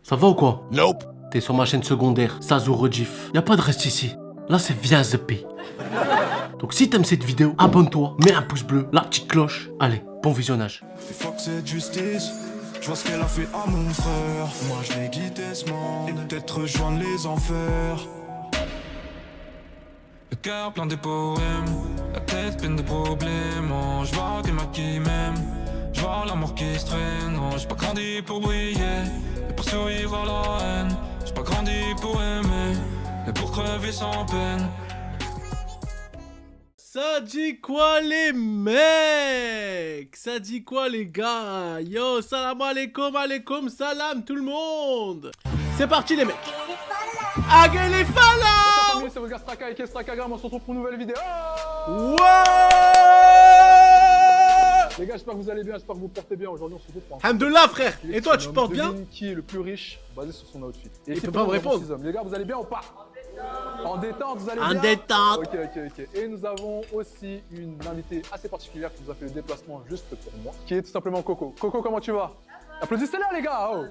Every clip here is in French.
Ça va ou quoi? Nope. T'es sur ma chaîne secondaire, Sazou Redif. Y'a pas de reste ici. Là, c'est Viens Zepé. Donc si t'aimes cette vidéo, abonne-toi, mets un pouce bleu, la petite cloche. Allez, bon visionnage. Et fuck cette justice, je vois ce qu'elle a fait à mon frère. Moi je vais quitter ce monde et peut-être rejoindre les enfers. Le cœur plein de poèmes, la tête pleine de problèmes. Oh, je vois des mecs qui m'aiment, je vois l'amour qui se traîne. Oh, j'ai pas grandi pour briller, mais pour survivre à la haine. J'ai pas grandi pour aimer, mais pour crever sans peine. Ça dit quoi les mecs? Ça dit quoi les gars? Yo, salam alaikum salam tout le monde. C'est parti les mecs. Agé les falas. C'est votre gars Straka et Strakagram, on se retrouve pour une nouvelle vidéo. Ouais. Les gars, j'espère que vous allez bien, j'espère que vous portez bien. Aujourd'hui, on se retrouve pour un Alhamdoulilah frère. Et toi tu te portes bien? devine qui est le plus riche basé sur son outfit. Et Il c'est peut pas me pour répondre. 6 hommes. Les gars, vous allez bien ou pas? En détente, vous allez En bien? détente. Ok. Et nous avons aussi une invitée assez particulière qui nous a fait le déplacement juste pour moi, qui est tout simplement Coco. Coco, comment tu vas? Applaudissez-la les gars. Oh.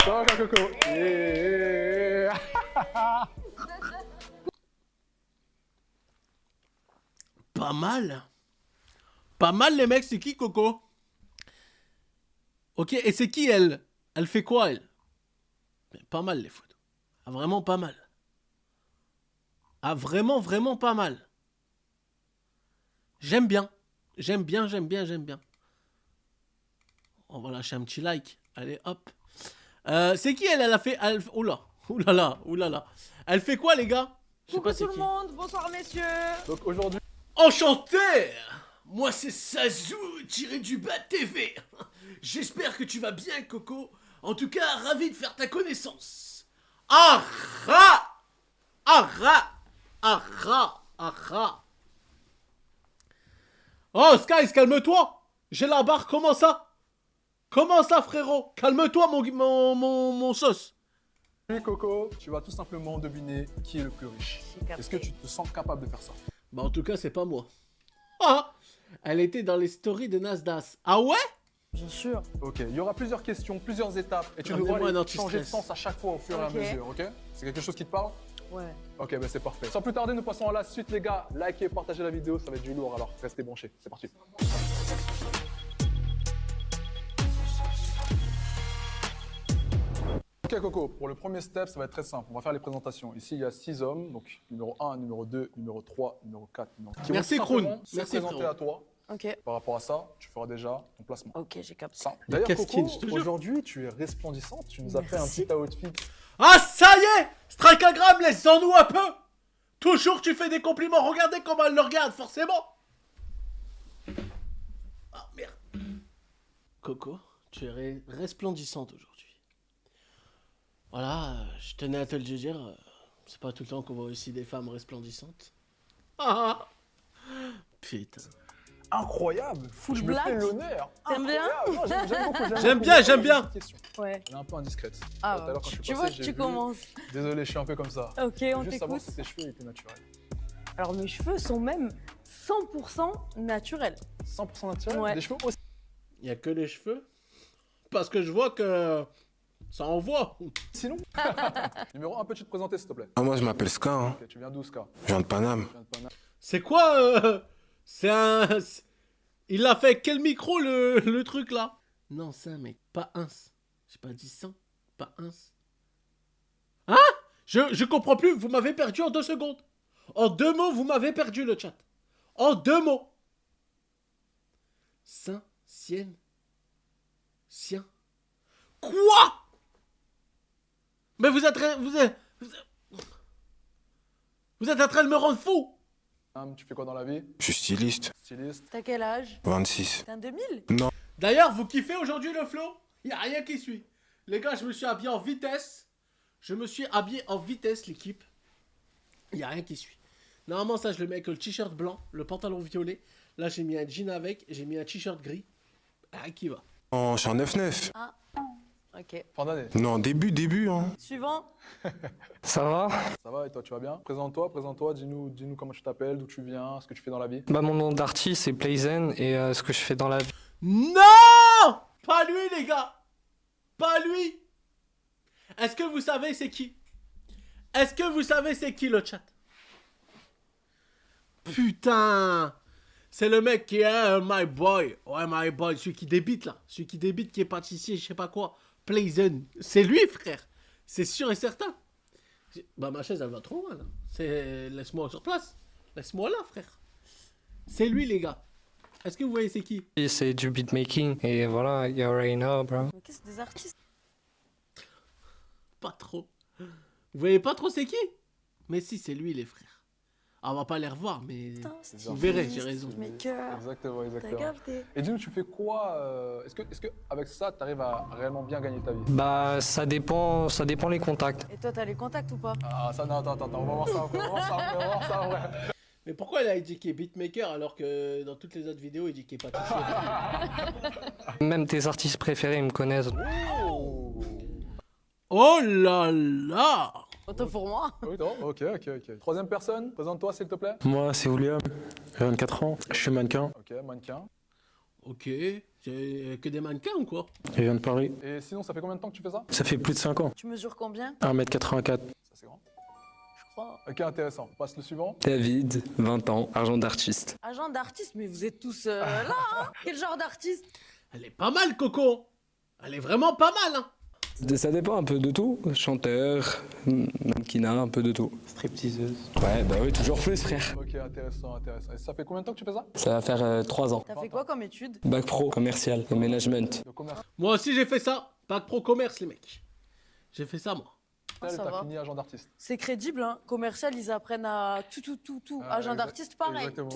Ça va Coco? Yeah. Pas mal. Pas mal les mecs, c'est qui Coco? Ok, et c'est qui elle? Elle fait quoi elle? Mais pas mal les photos. Ah, vraiment pas mal. Ah vraiment pas mal. J'aime bien. J'aime bien. On va lâcher un petit like. Allez hop. C'est qui elle? Elle a fait... Oula. Elle fait quoi les gars? Je sais Coucou pas c'est tout le qui. monde, bonsoir messieurs. Donc aujourd'hui, Enchanté! Moi c'est Sazou tiré du bas TV. J'espère que tu vas bien Coco. En tout cas, ravi de faire ta connaissance. Ara! Oh Skies, calme-toi. J'ai la barre, comment ça? Comment ça frérot? Calme-toi mon sauce. Coco, tu vas tout simplement deviner qui est le plus riche. Est-ce que tu te sens capable de faire ça? Bah en tout cas c'est pas moi. Ah! Elle était dans les stories de Nasdaq. Ah ouais? Bien sûr. Ok, il y aura plusieurs questions, plusieurs étapes, et tu Ramenez-moi devras un les anti-stress. changer de sens à chaque fois au fur et à Ok. mesure, ok? C'est quelque chose qui te parle? Ouais. Ok, bah c'est parfait. Sans plus tarder, nous passons à la suite, les gars. Likez, partagez la vidéo, ça va être du lourd, alors restez branchés. C'est parti. Ok Coco, pour le premier step, ça va être très simple. On va faire les présentations. Ici, il y a 6 hommes, donc numéro 1, numéro 2, numéro 3, numéro 4, numéro 5. Merci, Kroon. Se Merci, présenter frérot. à toi. Ok. Par rapport à ça, tu feras déjà ton placement. Ok, j'ai capté. Simple. Les D'ailleurs, casquines, Coco, je te jure. aujourd'hui, tu es resplendissante. Tu nous as fait un Merci. petit outfit. Ah ça y est! Strakagram, laisse-en-nous un peu! Toujours tu fais des compliments, regardez comment elle le regarde, forcément! Ah merde! Coco, tu es resplendissante aujourd'hui. Voilà, je tenais à te le dire, c'est pas tout le temps qu'on voit aussi des femmes resplendissantes. Ah! Putain. Incroyable. Fou, je me blague. fais l'honneur. T'aimes bien? Incroyable. Non, j'aime beaucoup. J'aime beaucoup. bien. J'ai une question. Ouais. Elle est un peu indiscrète. Ah, Tout à l'heure, quand je suis tu passé, vois que j'ai tu vu- commences. Désolé, je suis un peu comme ça. Ok, Je veux on juste savoir t'écoute. si tes cheveux étaient naturels. Alors mes cheveux sont même 100% naturels. 100% naturels. Ouais. Des cheveux aussi. Y a que les cheveux? Parce que je vois que ça envoie. Sinon. Numéro 1, peux-tu te présenter, s'il te plaît? Ah, moi, je m'appelle Ska, hein. Ok, tu viens d'où, Ska? Je viens de Paname. Tu viens de Paname. C'est quoi c'est un... Il a fait quel micro le truc là? Non, ça mec, pas un. J'ai pas dit 100, pas un. Hein? Je comprends plus, vous m'avez perdu en 2 secondes. En 2 mots, vous m'avez perdu le chat. En 2 mots. Saint, sienne, sien. Quoi? Mais vous êtes en train de me rendre fou. Tu fais quoi dans la vie? Je suis styliste. Styliste. T'as quel âge? 26. T'es un 2000? D'ailleurs, vous kiffez aujourd'hui le flow? Il a rien qui suit. Les gars, je me suis habillé en vitesse. L'équipe. Il a rien qui suit. Normalement, ça, je le mets avec le t-shirt blanc, le pantalon violet. Là, j'ai mis un jean avec, j'ai mis un t-shirt gris. Rien qui va. Oh, je suis en 9-9. Ah. Ok. Fin d'année. Non, début, hein. Suivant. Ça va? Ça va et toi, tu vas bien? Présente-toi, dis-nous comment tu t'appelles, d'où tu viens, ce que tu fais dans la vie. Bah mon nom d'artiste c'est Playzen et ce que je fais dans la vie. Non! Pas lui, les gars! Pas lui! Est-ce que vous savez c'est qui? Est-ce que vous savez c'est qui le chat? Putain! C'est le mec qui est my boy. Ouais, my boy. Celui qui débite là. Celui qui débite qui est pâtissier, je sais pas quoi. Playzen. C'est lui, frère. C'est sûr et certain. Bah, ma chaise, elle va trop loin là. Laisse-moi sur place. Laisse-moi là, frère. C'est lui, les gars. Est-ce que vous voyez c'est qui? C'est du beatmaking. Et voilà, you already know, bro. Ok, c'est des artistes. Pas trop. Vous voyez pas trop c'est qui? Mais si, c'est lui, les frères. Ah, on va pas les revoir, mais Putain, vous verrez, j'ai raison. Maker. Exactement, T'as exactement. capté. Et dis-nous, tu fais quoi Est-ce que avec ça, tu arrives à réellement bien gagner ta vie? Bah, ça dépend les contacts. Et toi, t'as les contacts ou pas? Ah, ça, non, attends, on va voir ça, on va voir ça, on va voir ça, en vrai. Mais pourquoi il a indiqué beatmaker alors que dans toutes les autres vidéos, il dit qu'il est pâtissier? Même tes artistes préférés me connaissent. Oh là là! Autant pour moi. Oui, non, ok. Troisième personne, présente-toi s'il te plaît. Moi, c'est William, j'ai 24 ans, je suis mannequin, Ok, mannequin. Ok, c'est que des mannequins ou quoi? je viens de Paris. Et sinon, ça fait combien de temps que tu fais ça? Ça fait plus de 5 ans, Tu mesures combien? 1m84. Ça, c'est grand. Je crois. Ok, intéressant. On passe le suivant. David, 20 ans, agent d'artiste. Agent d'artiste, mais vous êtes tous là, hein? Quel genre d'artiste? Elle est pas mal, Coco! Elle est vraiment pas mal, hein! Ça dépend un peu de tout. Chanteur, mannequinat, un peu de tout. Stripteaseuse. Ouais, bah oui, toujours plus, frère. Ok, intéressant. Et ça fait combien de temps que tu fais ça? Ça va faire 3 ans. T'as fait quoi comme étude? Bac pro, commercial et management. Le commerce. Moi aussi, j'ai fait ça. Bac pro commerce, les mecs. J'ai fait ça, moi. Ah, ça T'as va. fini agent d'artiste. C'est crédible, hein? Commercial, ils apprennent à tout. Ah, Agent d'artiste, pareil. Exactement,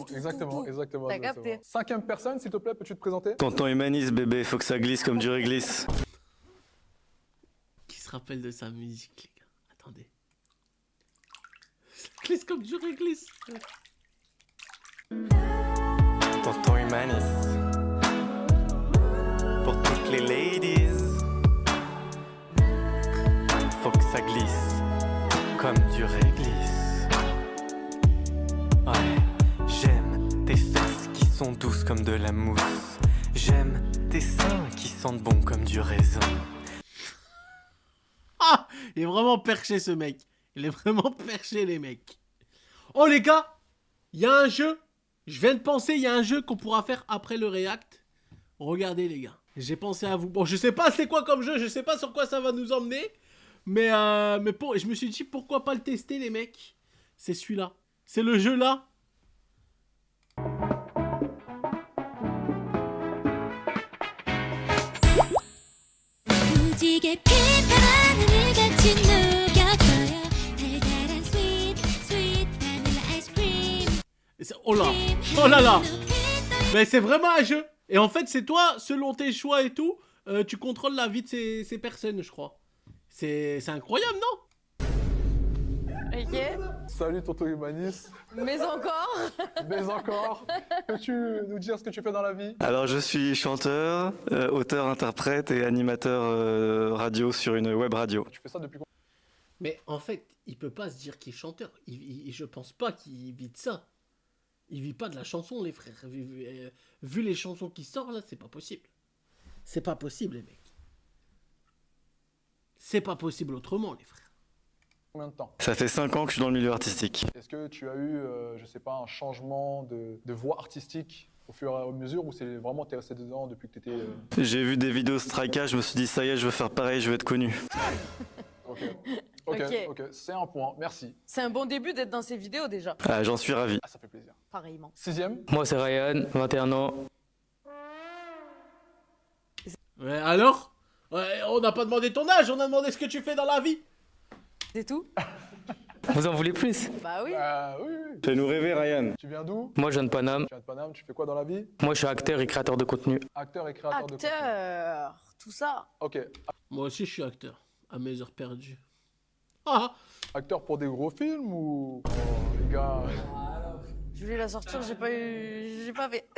Tout. exactement. T'as capté. Cinquième personne, s'il te plaît, peux-tu te présenter? Tonton Humaniste, bébé, faut que ça glisse comme du réglisse. Qui se rappelle de sa musique, les gars? Attendez. Ça glisse comme du réglisse. Tonton Humaniste. Pour toutes les ladies. Faut que ça glisse comme du réglisse. Ouais, j'aime tes fesses qui sont douces comme de la mousse. J'aime tes seins qui sentent bon comme du raisin. Ah! Il est vraiment perché, ce mec. Il est vraiment perché, les mecs. Oh, les gars! Il y a un jeu. Je viens de penser, il y a un jeu qu'on pourra faire après le react. Regardez, les gars. J'ai pensé à vous. Bon, je sais pas c'est quoi comme jeu. Je sais pas sur quoi ça va nous emmener. Mais je me suis dit, pourquoi pas le tester, les mecs? C'est celui-là. C'est le jeu là. Oh là! Oh là là! Mais c'est vraiment un jeu. Et en fait, c'est toi, selon tes choix et tout, tu contrôles la vie de ces personnes, je crois. C'est incroyable, non? Ok. Salut, tonton Humaniste. Mais encore. Mais encore, peux-tu nous dire ce que tu fais dans la vie? Alors je suis chanteur, auteur, interprète et animateur radio sur une web radio. Tu fais ça depuis combien? Mais en fait, il peut pas se dire qu'il est chanteur. Je pense pas qu'il vit de ça. Il vit pas de la chanson, les frères. Vu les chansons qui sortent, là, c'est pas possible. C'est pas possible, les mecs. C'est pas possible autrement, les frères. Combien de temps? Ça fait 5 ans que je suis dans le milieu artistique. Est-ce que tu as eu, je sais pas, un changement de voix artistique au fur et à mesure ou c'est vraiment t'es resté dedans depuis que t'étais... J'ai vu des vidéos Strika, je me suis dit ça y est, je veux faire pareil, je veux être connu. Ok, c'est un point, merci. C'est un bon début d'être dans ces vidéos déjà. Ah, j'en suis ravi. Ah, ça fait plaisir. Pareillement. Sixième? Moi, c'est Ryan, 21 ans. Ouais, alors? Ouais, on n'a pas demandé ton âge, on a demandé ce que tu fais dans la vie. C'est tout? Vous en voulez plus? Bah oui. Oui. Fais-nous rêver, Ryan. Tu viens d'où? Moi, je viens de Paname. Tu viens de Paname, tu fais quoi dans la vie? Moi, je suis acteur et créateur de contenu. Acteur et créateur de contenu. Acteur. Tout ça. Ok, Moi aussi, je suis acteur. À mes heures perdues. Ah! acteur pour des gros films ou... Oh, les gars... Je voulais la sortir, j'ai pas fait.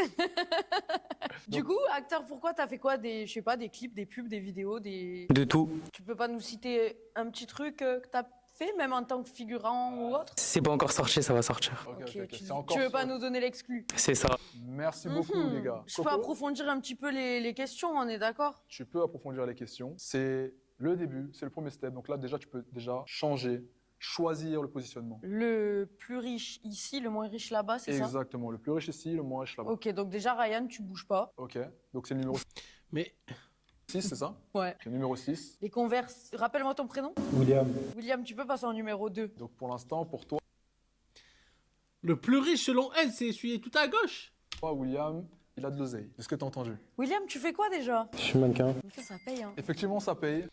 Du coup, acteur, pourquoi t'as fait quoi? Je sais pas, des clips, des pubs, des vidéos, De tout. Tu peux pas nous citer un petit truc que t'as fait, même en tant que figurant ou autre? C'est pas encore sorti, ça va sortir. Ok, Tu c'est encore veux pas sur- nous donner l'exclu? C'est ça. Merci beaucoup, les gars. Je peux Coco, approfondir un petit peu les questions, on est d'accord? tu peux approfondir les questions. C'est Le début, c'est le premier step. Donc là, déjà, tu peux déjà changer, choisir le positionnement. Le plus riche ici, le moins riche là-bas, c'est ça? Exactement. Le plus riche ici, le moins riche là-bas. Ok, donc déjà, Ryan, tu bouges pas. Ok. Donc c'est le numéro Mais 6, c'est ça? Ouais. Le numéro 6. Les converses. Rappelle-moi ton prénom. William. William, tu peux passer en numéro 2. Donc pour l'instant, pour toi, le plus riche selon elle, c'est celui tout à gauche. William, il a de l'oseille. Est-ce que tu as entendu? William, tu fais quoi déjà? Je suis mannequin. Ça paye, hein. Effectivement, ça paye.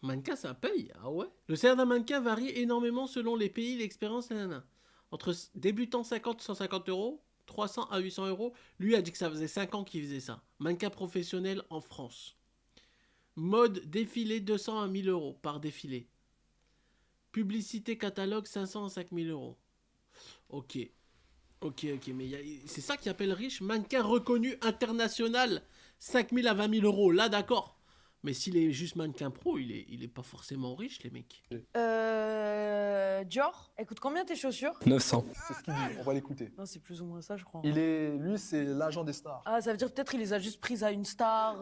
Mannequin, ça paye. Ah ouais. Le salaire d'un mannequin varie énormément selon les pays, l'expérience, nanana. Entre débutant 50 150 euros, 300 à 800 euros. Lui a dit que ça faisait 5 ans qu'il faisait ça. Mannequin professionnel en France. Mode défilé 200 à 1000 euros par défilé. Publicité catalogue 500 à 5000 euros. Ok. Ok, mais c'est ça qui appelle riche. Mannequin reconnu international 5000 à 20 000 euros. Là, d'accord. Mais s'il est juste mannequin pro, il est pas forcément riche, les mecs. Dior, écoute, combien tes chaussures? 900. C'est ce qu'il dit. On va l'écouter. Non, c'est plus ou moins ça, je crois. Lui, c'est l'agent des stars. Ah, ça veut dire peut-être il les a juste prises à une star.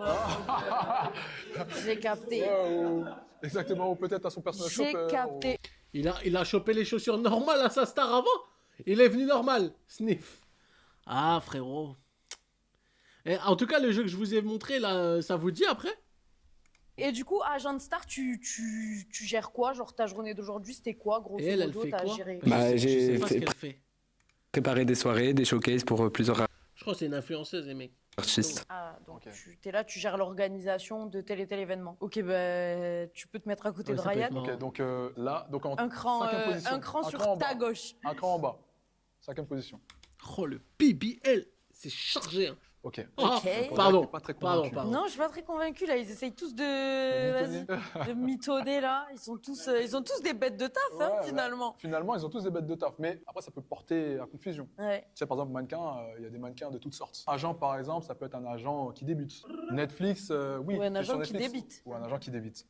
J'ai capté. Exactement, ou peut-être à son personnage J'ai shopper, capté. Il a chopé les chaussures normales à sa star avant. Il est venu normal. Sniff. Ah, frérot. Et, en tout cas, le jeu que je vous ai montré, là, ça vous dit après? Et du coup, agent de star, tu gères quoi? Genre ta journée d'aujourd'hui, c'était quoi, grosso Et elle modo, fait t'as quoi? géré? Bah, Je sais j'ai pas ce qu'elle fait. préparé des soirées, des showcases pour plusieurs Je crois que c'est une influenceuse, les mecs. artistes. Ah, donc Ok. tu es là, tu gères l'organisation de tel et tel événement. Ok, bah, tu peux te mettre à côté Ouais, de ça peut être Ryan. marrant. Ok, donc là, donc en Un cran, cinquième position. un cran sur en ta bas. gauche. Un cran en bas. Cinquième position. Oh, le PBL. C'est chargé, hein. Ok. Ah, Ok. pardon. T'es pas très Pardon, convaincu. pardon. Non, je suis pas très convaincue là. Ils essayent tous mitonner. de mitonner là. Ils ont tous des bêtes de taf hein, Ouais, ouais. finalement. Finalement, ils ont tous des bêtes de taf. Mais après, ça peut porter à confusion. Ouais. Tu sais, par exemple, mannequin, il y a des mannequins de toutes sortes. Agent, par exemple, ça peut être un agent qui débute. Netflix, oui. Ou un t'es sur agent qui Netflix. débite. Ou un agent qui débite.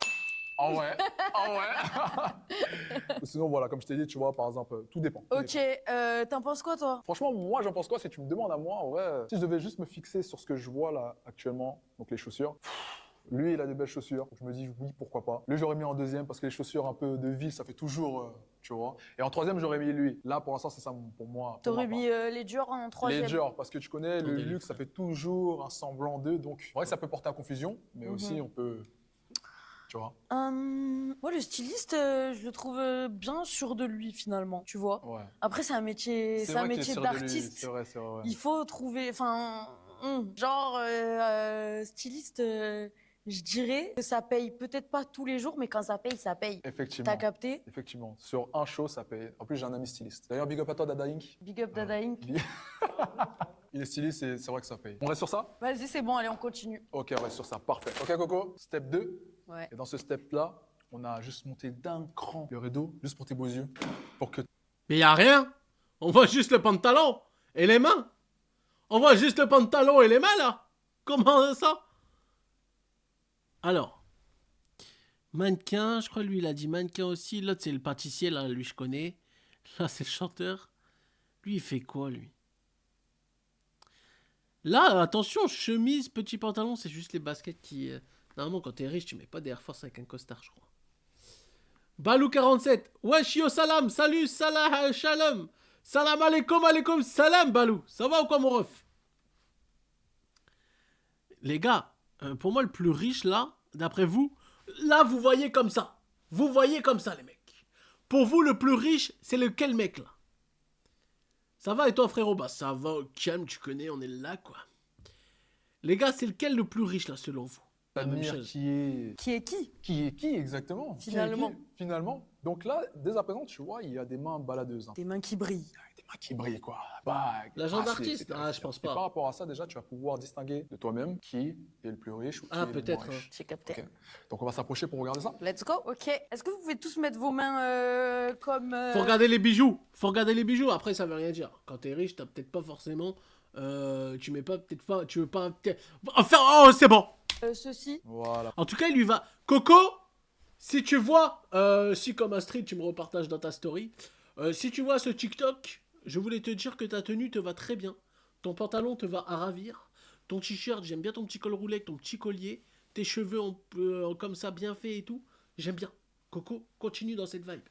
Ah ouais, ah ouais. Sinon, voilà, comme je t'ai dit, tu vois, par exemple, tout dépend. Tout Ok, dépend. t'en penses quoi toi? Franchement, moi, j'en pense quoi? Si tu me demandes à moi, ouais. Si je devais juste me fixer sur ce que je vois là actuellement, donc les chaussures. Lui, il a des belles chaussures. Je me dis oui, pourquoi pas. Lui, j'aurais mis en deuxième parce que les chaussures un peu de ville, ça fait toujours, tu vois. Et en troisième, j'aurais mis lui. Là, pour l'instant, c'est ça pour moi. T'aurais mis les Dior en troisième. Les Dior, parce que tu connais, le Attendez, luxe, ça fait toujours un semblant d'eux. Donc, c'est vrai que ça peut porter à confusion, mais aussi, on peut. Tu vois. Moi, le styliste, je le trouve bien sûr de lui finalement, tu vois. Ouais. Après, c'est un métier, C'est vrai qu'il est métier sûr de lui, d'artiste. C'est vrai, c'est vrai. Ouais. Il faut trouver, enfin, genre styliste. Je dirais que ça paye peut-être pas tous les jours, mais quand ça paye, ça paye. Effectivement. T'as capté? Effectivement. Sur un show, ça paye. En plus, j'ai un ami styliste. D'ailleurs, big up à toi, Dada Inc. Big up Dada Inc. Il est styliste et c'est vrai que ça paye. On reste sur ça? Vas-y, c'est bon, allez, on continue. Ok, on reste sur ça. Parfait. Ok, Coco. Step 2. Ouais. Et dans ce step-là, on a juste monté d'un cran le rideau, juste pour tes beaux yeux, pour que Mais y a rien. On voit juste le pantalon et les mains. On voit juste le pantalon et les mains, là. Comment ça? Alors. Mannequin, je crois lui, il a dit mannequin aussi. L'autre, c'est le pâtissier, là, lui, je connais. Là, c'est le chanteur. Lui, il fait quoi, lui? Là, attention, chemise, petit pantalon, c'est juste les baskets qui... Normalement, quand t'es riche, tu mets pas des Air Force avec un costard, je crois. Balou47. Wesh yo salam. Salut, salam, shalom. Salam alaikum, salam, Balou. Ça va ou quoi, mon ref? Les gars, pour moi, le plus riche, là, d'après vous, là, vous voyez comme ça. Vous voyez comme ça, les mecs. Pour vous, le plus riche, c'est lequel mec, là? Ça va et toi, frérot? Bah, ça va, calme, tu connais, on est là, quoi. Les gars, c'est lequel le plus riche, là, selon vous? La même admire chose. Qui est qui? qui est qui exactement. Qui est Finalement. qui, finalement. Donc là, dès à présent, tu vois, il y a des mains baladeuses. Hein. Des mains qui brillent. Des mains qui brillent, quoi. Bah, L'agent c'est- d'artiste? c'est- Ah, je pense Et par pas. rapport à ça, déjà, tu vas pouvoir distinguer de toi-même qui est le plus riche ou qui Ah, est le moins peut-être, riche. J'ai capté. Ok. Donc on va s'approcher pour regarder ça. Let's go. Ok. Est-ce que vous pouvez tous mettre vos mains comme. Faut regarder les bijoux. Faut regarder les bijoux. Après, ça veut rien dire. Quand t'es riche, t'as peut-être pas forcément. Tu mets pas, peut-être pas. Tu veux pas. Enfin, oh, c'est bon. Ceci. Voilà. En tout cas, il lui va. Coco, si tu vois. Si, comme Astrid, tu me repartages dans ta story. Si tu vois ce TikTok, je voulais te dire que ta tenue te va très bien. Ton pantalon te va à ravir. Ton t-shirt, j'aime bien ton petit col roulé avec ton petit collier. Tes cheveux comme ça, bien faits et tout. J'aime bien. Coco, continue dans cette vibe.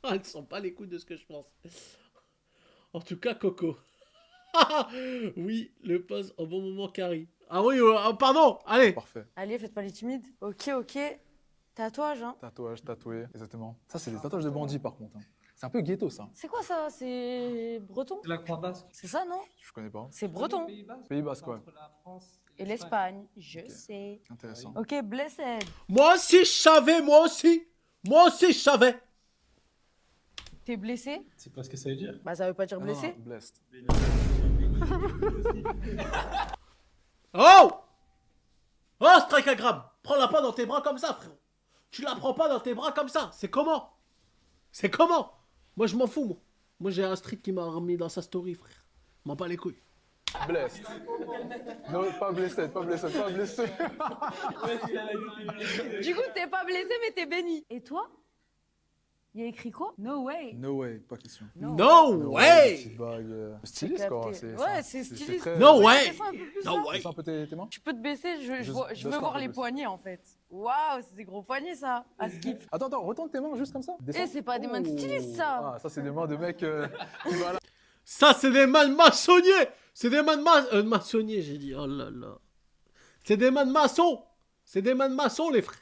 Ah, elles sont pas les couilles de ce que je pense. En tout cas, Coco. Oui, le pose au bon moment, Carrie. Ah oui, pardon, allez. Parfait. Allez, faites pas les timides. Ok, ok. Tatouage, hein. Tatouage, tatoué, exactement. Ça, c'est des tatouages de bandits, par contre. Hein. C'est un peu ghetto, ça. C'est quoi ça? C'est breton? La croix basque. C'est ça, non? Je connais pas. C'est breton. Pays Basque, ouais. Et l'Espagne, je sais. Intéressant. Ok, blessed. Moi aussi, je savais, moi aussi. Moi aussi, je savais. T'es blessé? C'est pas ce que ça veut dire. Bah, ça veut pas dire Non, non, blessé. blessed. Oh! Oh, Strikagram! Prends-la pas dans tes bras comme ça, frérot. Tu la prends pas dans tes bras comme ça. C'est comment? C'est comment? Moi, je m'en fous, moi. Moi, j'ai un street qui m'a remis dans sa story, frère. M'en pas les couilles. Blessed. Non, pas blessed, pas blessed, pas blessé. Du coup, t'es pas blessé, mais t'es béni. Et toi? Il y a écrit quoi? No way. No way, pas question. No way! Petite bague. Styliste, quoi. Capté. Ouais, c'est styliste. très- No way! Fais ça un peu plus, No là. way! Fais ça un peu tes mains. Tu peux te baisser, je Juste veux deux voir secondes, les plus. poignets en fait. Waouh, c'est des gros poignets ça, à skip. Attends, retourne tes mains juste comme ça. Descends. Eh, c'est pas des mains de styliste, ça. Ah, ça, c'est des mains de mec qui va là. Ça, c'est des mains de maçonnier! C'est des mains de maçonnier, j'ai dit. Oh là là. C'est des mains de maçon! C'est des mains de maçon, les frères.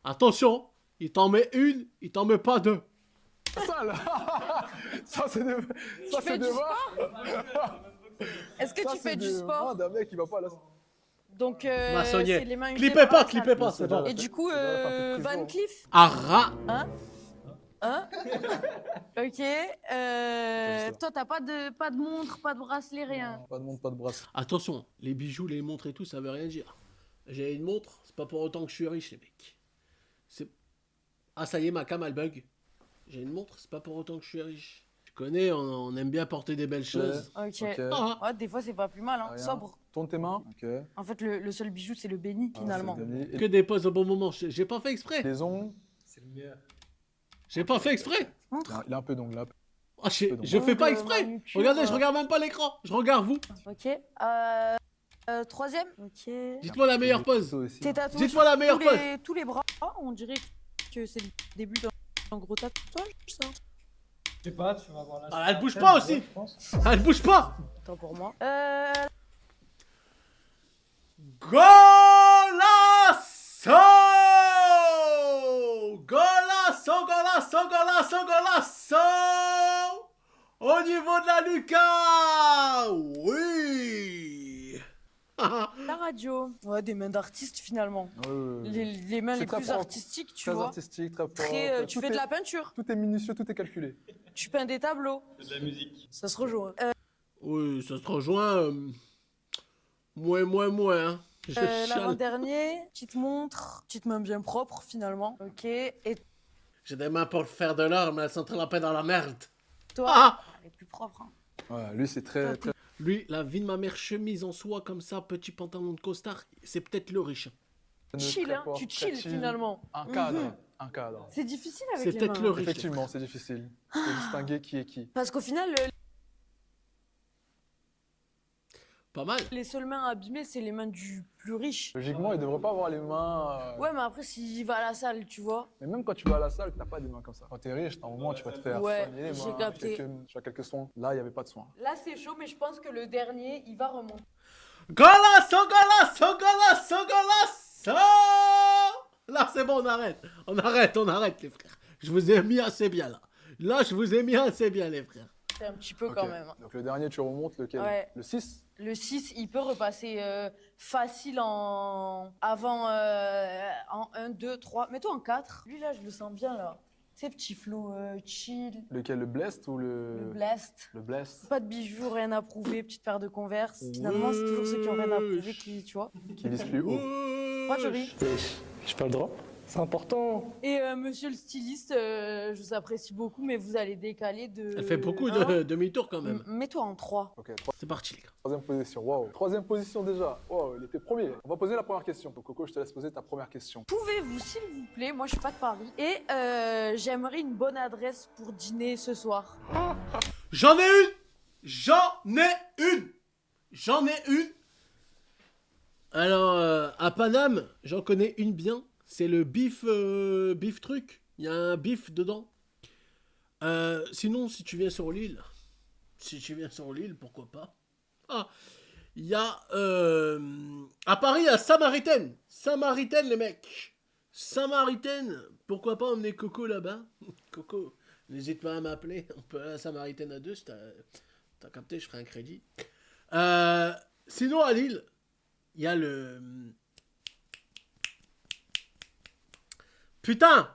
Attention, il t'en met une, il t'en met pas deux. Ça, là. Ça, c'est des. Ça, fais c'est du des mains. Est-ce que Ça, tu fais c'est du des sport? mains d'un mec qui va pas là. Donc, Maçonnier. c'est les mains Clippez usées pas, par clippez la pas, salle. c'est bon. Et du coup, Van Cleef? Ara. Hein? Ok. Toi, t'as pas de montre, pas de bracelet, rien. Pas de montre, pas de bracelet. Attention, les bijoux, les montres et tout, ça veut rien dire. J'ai une montre, c'est pas pour autant que je suis riche, les mecs. C'est... Ah, ça y est, ma cam, elle bug. J'ai une montre, c'est pas pour autant que je suis riche. Tu connais, on aime bien porter des belles choses. Ok. Ok. Ah, Ouais, des fois, c'est pas plus mal, hein. Rien. Sobre. Tourne tes mains. Ok. En fait, le seul bijou, c'est le béni, finalement. Ah, c'est gagné. Et que des poses au bon moment. J'ai pas fait exprès. les ongles. C'est le meilleur. J'ai pas fait exprès. Il a un peu d'ongles là. Ah, je fais pas exprès. Manucure, Regardez, je quoi. regarde même pas l'écran. Je regarde vous. Ok. Troisième. Ok. Dites-moi la meilleure pose. Ça aussi. T'es tatoué Dites-moi la meilleure pose. tous les bras. On dirait que c'est le début d'un gros tatouage, ça. Je sais pas, tu vas voir là. Ah, elle bouge pas aussi. Je pense. Elle bouge pas. Attends pour moi. Golasso! Golasso, golasso, golasso, golasso! Au niveau de la Lucas! Oui! La radio. Ouais, des mains d'artiste finalement. Ouais. Les mains C'est les très plus propre. artistiques, tu Très vois. artistique, très propre. Très, tu Tout fais de est- la peinture. Tout est minutieux, tout est calculé. Tu peins des tableaux. C'est de la musique. Ça se rejoint. Oui, ça se rejoint. Moins, hein. Je chiale. L'avant-dernier, petite montre, petite main bien propre finalement. Ok. Et J'ai des mains pour le faire de l'or, mais elles sont trempées dans la merde. toi, Ah! elle est plus propre. Hein. Ouais, lui, c'est très. très... Lui, la vie de ma mère, chemise en soie comme ça, petit pantalon de costard, c'est peut-être le riche. Chill, très hein. propre, Tu très chill chill. finalement. Un cadre. Mhm. Un cadre. C'est difficile C'est avec les peut-être mains. le hein. riche. Effectivement, c'est difficile de distinguer qui est qui. Parce qu'au final, Pas mal. les seules mains abîmées, c'est les mains du plus riche. Logiquement, il devrait pas avoir les mains. Ouais, mais après, s'il va à la salle, tu vois. Mais même quand tu vas à la salle, t'as pas des mains comme ça. Quand t'es riche, à un moment, tu vas te faire Ouais, soigner les j'ai mains. capté. Tu as quelques soins. Là, il n'y avait pas de soins. Là, c'est chaud, mais je pense que le dernier, il va remonter. Golasso, golasso, golasso, golasso! Là, c'est bon, on arrête. On arrête, les frères. Je vous ai mis assez bien, là. Là, je vous ai mis assez bien, les frères. C'est un petit peu Ok. quand même. Donc le dernier, tu remontes lequel? Ouais. Le 6? Le 6, il peut repasser facile en 1, 2, 3. Mets-toi en 4. Lui, là, je le sens bien, là. C'est petit flow chill, Lequel? Le Blessed ou le le. blast. Le Blessed? Pas de bijoux, rien à prouver, petite paire de Converse. Finalement, c'est toujours ceux qui ont rien à prouver qui, tu vois. Qui vise plus haut. Pourquoi tu ris? J'ai pas le droit. C'est important. Et monsieur le styliste, je vous apprécie beaucoup, mais vous allez décaler de... Elle fait beaucoup Hein de demi-tours, quand même. Mets-toi en 3. Ok, C'est parti, les gars. troisième position. Waouh. Troisième position déjà. Waouh, il était premier. On va poser la première question. Donc, Coco, je te laisse poser ta première question. Pouvez-vous, s'il vous plaît, moi je suis pas de Paris, et j'aimerais une bonne adresse pour dîner ce soir. J'en ai une! Alors, à Paname, j'en connais une bien. C'est le bif, bif truc. Il y a un bif dedans. Sinon, si tu viens sur l'île, pourquoi pas. Ah, il y a à Paris, à Samaritaine. Samaritaine, les mecs. Samaritaine. Pourquoi pas emmener Coco là-bas? Coco, n'hésite pas à m'appeler. On peut aller à Samaritaine à 2. Si t'as capté, je ferai un crédit. Sinon, à Lille, il y a le... Putain!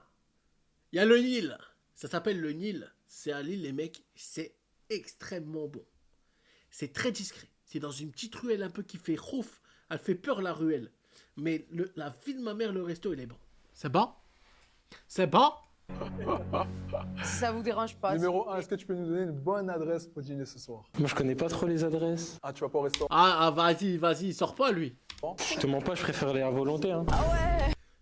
Il y a le Nil. Ça s'appelle le Nil. C'est à Lille, les mecs. C'est extrêmement bon. C'est très discret. C'est dans une petite ruelle un peu qui fait rouf. Elle fait peur, la ruelle. Mais la vie de ma mère, le resto, il est bon. C'est bon? C'est bon? Si ça vous dérange pas. Numéro 1, est-ce que tu peux nous donner une bonne adresse pour dîner ce soir? Moi, je connais pas trop les adresses. Ah, tu vas pas au restaurant? Ah, vas-y, sors pas, lui. Je te mens pas, je préfère les à volonté. Hein.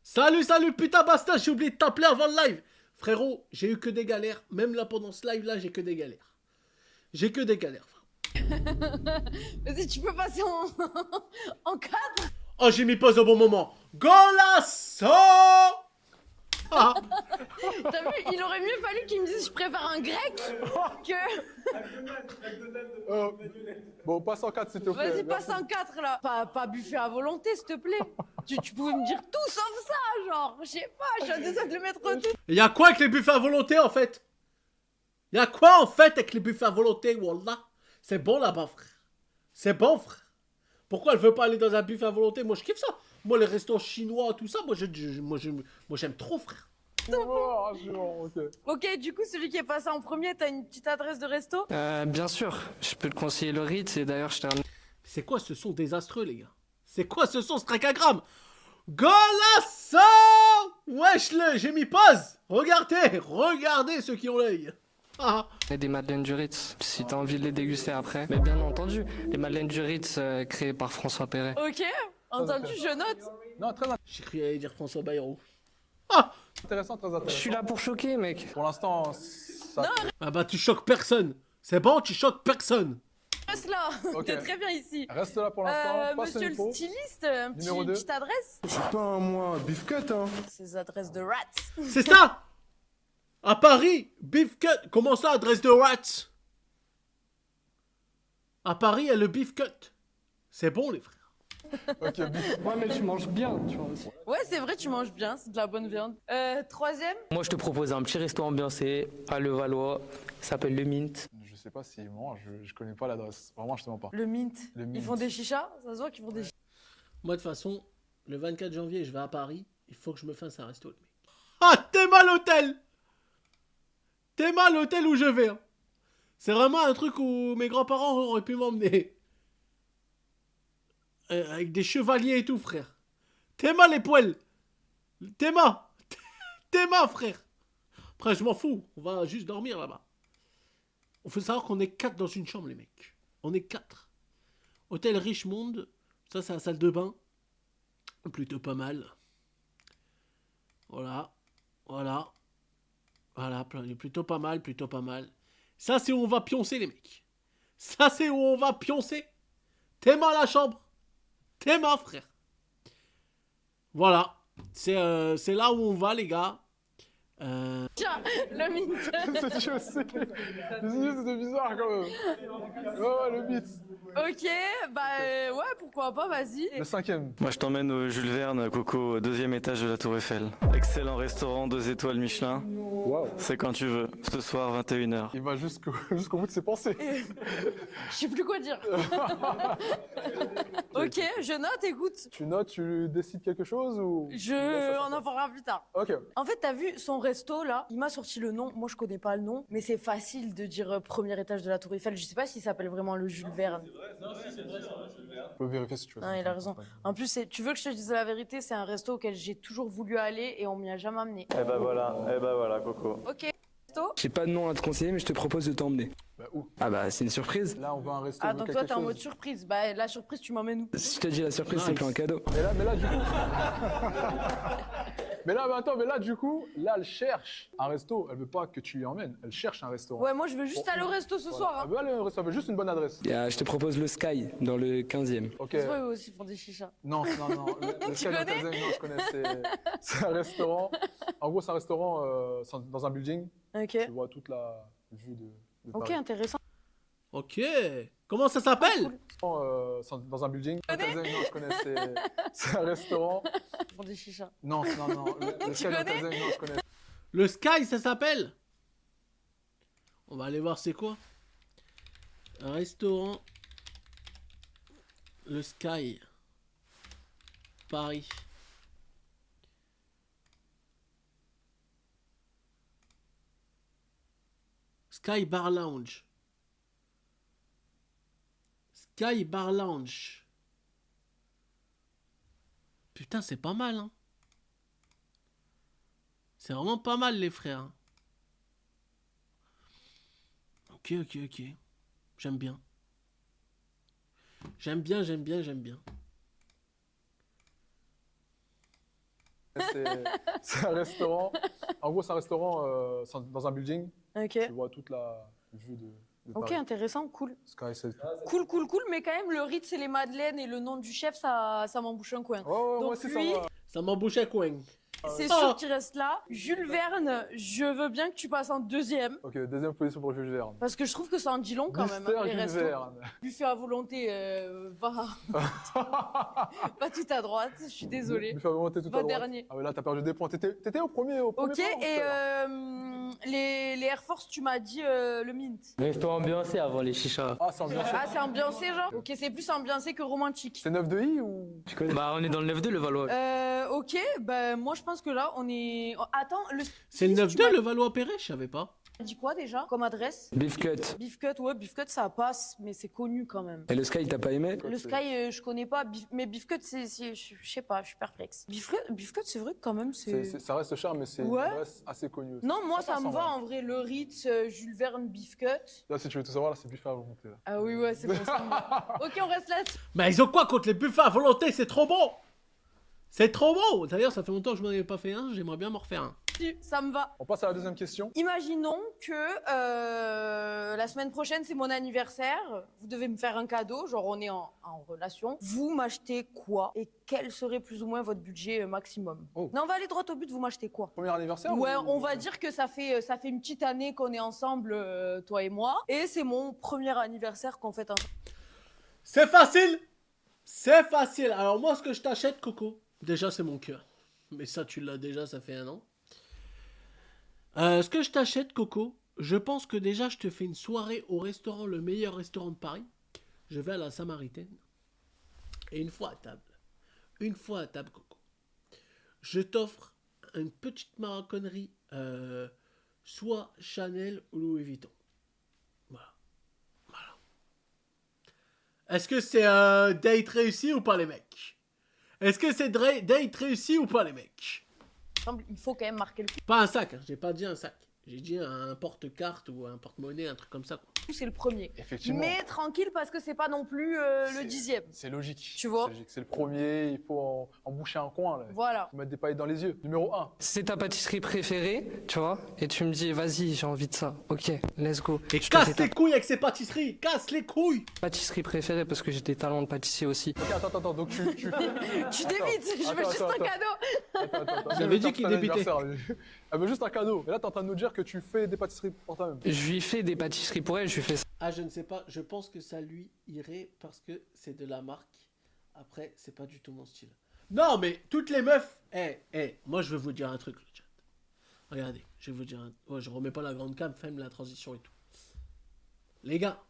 Salut, putain, basta, j'ai oublié de t'appeler avant le live. Frérot, j'ai eu que des galères. Même là, pendant ce live-là, j'ai que des galères. J'ai que des galères, frère. Vas-y, tu peux passer en 4. Oh, j'ai mis pause au bon moment. Golasso! Ah. T'as vu, il aurait mieux fallu qu'il me dise je préfère un grec que... Bon, passe en 4 s'il te plaît. Vas-y, passe en 4 là. Pas buffet à volonté, s'il te plaît. Tu pouvais me dire tout sauf ça, genre. Je sais pas, je suis à deux doigts de le mettre tout. Il y a quoi avec les buffets à volonté, en fait? Il y a quoi, en fait, avec les buffets à volonté, Wallah? C'est bon, là-bas, frère. C'est bon, frère. Pourquoi elle veut pas aller dans un buffet à volonté? Moi, je kiffe ça. Moi, les restos chinois, tout ça, moi, j'aime trop, frère. Oh, ok. Ok, du coup, celui qui est passé en premier, t'as une petite adresse de resto? Bien sûr, je peux te conseiller le Ritz et d'ailleurs je t'ai ramené. C'est quoi ce son désastreux, les gars? C'est quoi ce son strakagram? Golasso! Wesh, j'ai mis pause. Regardez ceux qui ont l'œil. Ah. Et des madeleines du Ritz, si t'as envie de les déguster après. Mais bien entendu, les madeleines du Ritz créées par François Perret. Ok, entendu, je note. Non, très J'ai cru aller dire François Bayrou. Ah. intéressant, très intéressant. Je suis là pour choquer, mec. Pour l'instant, ça... Ah bah, tu choques personne. C'est bon, tu choques personne. Reste là, Ok. t'es très bien ici. Reste là pour l'instant, passe Monsieur le micro. le styliste, Numéro deux. petite adresse? Je suis pas moi, beef cut, hein. Ces adresses de rats. C'est ça. À Paris, beef cut. Comment ça, adresse de rats? À Paris, il y a le beef cut. C'est bon, les frères. Ok, beef. Ouais, mais tu manges bien, tu vois. Ouais, c'est vrai, tu manges bien, c'est de la bonne viande. Troisième? Moi, je te propose un petit resto ambiancé à Levallois. Ça s'appelle le Mint. Je sais pas s'ils mangent, je connais pas l'adresse. Vraiment, je te mens pas. Le mint. Le mint. Ils font des chichas? Ça se voit qu'ils font des chichas. Moi, de toute façon, le 24 janvier, je vais à Paris. Il faut que je me fasse un resto, le mec. Ah, t'es mal l'hôtel. T'es mal l'hôtel où je vais. Hein. C'est vraiment un truc où mes grands-parents auraient pu m'emmener. Avec des chevaliers et tout, frère. T'es mal les poils. T'es mal, frère. Après, je m'en fous. On va juste dormir là-bas. Il faut savoir qu'on est 4 dans une chambre, les mecs. On est 4. Hôtel Richmond. Ça, c'est la salle de bain. Plutôt pas mal. Voilà. Plutôt pas mal, Ça, c'est où on va pioncer, les mecs. Ça, c'est où on va pioncer. T'es mal la chambre. T'es mal, frère. Voilà. C'est là où on va, les gars. Tiens, le mint. Je sais. C'était bizarre quand même. Ouais, le beat. Ok, bah ouais, pourquoi pas, vas-y. Le 5ème. Moi, je t'emmène au Jules Verne, Coco, au 2e étage de la Tour Eiffel. Excellent restaurant, 2 étoiles Michelin. Waouh. C'est quand tu veux. Ce soir, 21h. Il va jusqu'au bout de ses pensées. Je sais plus quoi dire. Ok, je note, écoute. Tu notes, tu décides quelque chose ou... On en parlera plus tard. Ok. En fait, t'as vu son resto là? Il m'a sorti le nom. Moi, je connais pas le nom, mais c'est facile de dire premier étage de la Tour Eiffel. Je sais pas s'il s'appelle vraiment le Jules Verne. Tu peux vérifier si tu veux. Non, il a raison. En plus, tu veux que je te dise la vérité, c'est un resto auquel j'ai toujours voulu aller et on m'y a jamais amené. Eh ben voilà, Coco. Ok, resto. J'ai pas de nom à te conseiller, mais je te propose de t'emmener. Bah où? Ah bah, c'est une surprise. Là, on veut un resto. Ah, on veut donc quelque toi, t'es en chose. mode surprise. Bah, la surprise, tu m'emmènes où? Si je te dis la surprise, c'est plus un cadeau. Mais là, du coup... Mais là, mais attends, mais là, du coup, là, elle cherche un resto. Elle veut pas que tu lui emmènes. Elle cherche un restaurant. Ouais, moi je veux juste aller au resto ce soir. Elle veut aller au resto, elle veut juste une bonne adresse. Je te propose le Sky dans le 15e. Ok. C'est vrai, eux aussi font des chichas. Non, non, non. Le Tu Sky connais Hotel, non, je connais. C'est un restaurant. En gros, c'est un restaurant dans un building. Ok. Tu vois toute la vue de Ok, Paris. intéressant. Ok. Comment ça s'appelle? Dans un building. Tu connais Non, je connais. C'est un restaurant. Ils font des chichas. Non, non, non. Le Tu Sky connais Hotel, non, je connais. Le Sky, ça s'appelle? On va aller voir c'est quoi. Un restaurant. Le Sky. Paris. Sky Bar Lounge. Sky Bar Lounge. Putain, c'est pas mal, hein. C'est vraiment pas mal, les frères. hein. Ok, ok, ok. J'aime bien. J'aime bien, j'aime bien, j'aime bien. C'est un restaurant. En gros, c'est un restaurant dans un building. Ok. Tu vois toute la vue de Ok, Paris. intéressant, cool. Sky, c'est... Cool, cool, cool, mais quand même, le Ritz et les madeleines et le nom du chef, ça m'embouche un coin. Ouais, ouais, moi Donc aussi, lui, ça va. Ça m'embouche un coin. c'est Oh. sûr qu'il reste là. Jules Verne, je veux bien que tu passes en deuxième. Ok, deuxième position pour Jules Verne. Parce que je trouve que ça en dit long quand même, Mister hein, les Jules restos. Verne. Buffet à volonté, va. Pas tout à droite, je suis désolée. Buffet à volonté tout Va à droite. dernier. Ah ouais, là, t'as perdu des points. T'étais au premier Ok, plan, et tout à l'heure. les Air Force, tu m'as dit le Mint. Resto ambiancé avant les chichas. Ah, c'est ambiancé. Ah, c'est ambiancé, genre? Ok, c'est plus ambiancé que romantique. C'est 9 de I ou... Bah, on est dans le 9-2, le Valois. Ok, ben moi je pense que là on est. Attends, C'est le tu 9-2, m'as le Valois-Perret, je savais pas. dit quoi déjà comme adresse? Beef cut. Beef Cut, ouais, Beef Cut ça passe, mais c'est connu quand même. Et le Sky, t'as pas aimé? Le Sky, je connais pas, mais Beef Cut, je sais pas, je suis perplexe. Beef Cut, c'est vrai que quand même c'est. Ça reste cher, mais c'est Ouais. une adresse assez connue aussi. Non, moi ça passe me en va vrai. en vrai, le Ritz, Jules Verne, Beef Cut. Là, si tu veux tout savoir, là, c'est buffet à volonté. Là. Ah oui, ouais, c'est bon, ça me va. Ok, on reste là. Mais ils ont quoi contre les buffets à volonté? C'est trop bon! C'est trop bon! D'ailleurs, ça fait longtemps que je m'en avais pas fait un, j'aimerais bien m'en refaire un. Ça me va. On passe à la deuxième question. Imaginons que la semaine prochaine c'est mon anniversaire, vous devez me faire un cadeau, genre on est en relation. Vous m'achetez quoi et quel serait plus ou moins votre budget maximum? Oh. Non, on va aller droit au but, vous m'achetez quoi? Premier anniversaire Ouais, ou- on va dire que ça fait une petite année qu'on est ensemble, toi et moi, et c'est mon premier anniversaire qu'on fête ensemble. C'est facile! C'est facile! Alors moi, ce que je t'achète, Coco, déjà c'est mon cœur. Mais ça, tu l'as déjà, ça fait 1 an. Ce que je t'achète, Coco, je pense que déjà je te fais une soirée au restaurant, le meilleur restaurant de Paris. Je vais à la Samaritaine. Et une fois à table, Coco, je t'offre une petite maroquinerie, soit Chanel ou Louis Vuitton. Voilà. Est-ce que c'est un date réussi ou pas, les mecs? Est-ce que c'est date réussi ou pas, les mecs? Il faut quand même marquer le coup, Pas un sac, hein, j'ai pas dit un sac. J'ai dit un porte-carte ou un porte-monnaie, un truc comme ça, quoi. c'est le premier. Effectivement. Mais tranquille parce que c'est pas non plus le 10e. C'est logique. Tu vois. C'est logique. C'est le premier, il faut en boucher un coin. Là. Voilà. Faut mettre des paillettes dans les yeux. Numéro 1. C'est ta pâtisserie préférée, tu vois, et tu me dis, vas-y, j'ai envie de ça. Ok, let's go. Et Je te fais casse ta les couilles avec ces pâtisseries! Casse les couilles! pâtisserie préférée parce que j'ai des talents de pâtissier aussi. Ok, attends. Donc tu Tu débites, je veux attends, juste un attends. cadeau. Attends. J'avais dit qu'il débitait. Elle veut juste un cadeau. Et là, t'es en train de nous dire que tu fais des pâtisseries pour toi-même. Je lui fais des pâtisseries pour elle, je lui fais ça. Ah, je ne sais pas, je pense que ça lui irait parce que c'est de la marque. Après, c'est pas du tout mon style. Non, mais toutes les meufs. Moi je vais vous dire un truc, le chat. Regardez, je vais vous dire un. Ouais, je remets pas la grande cam, fais la transition et tout. Les gars.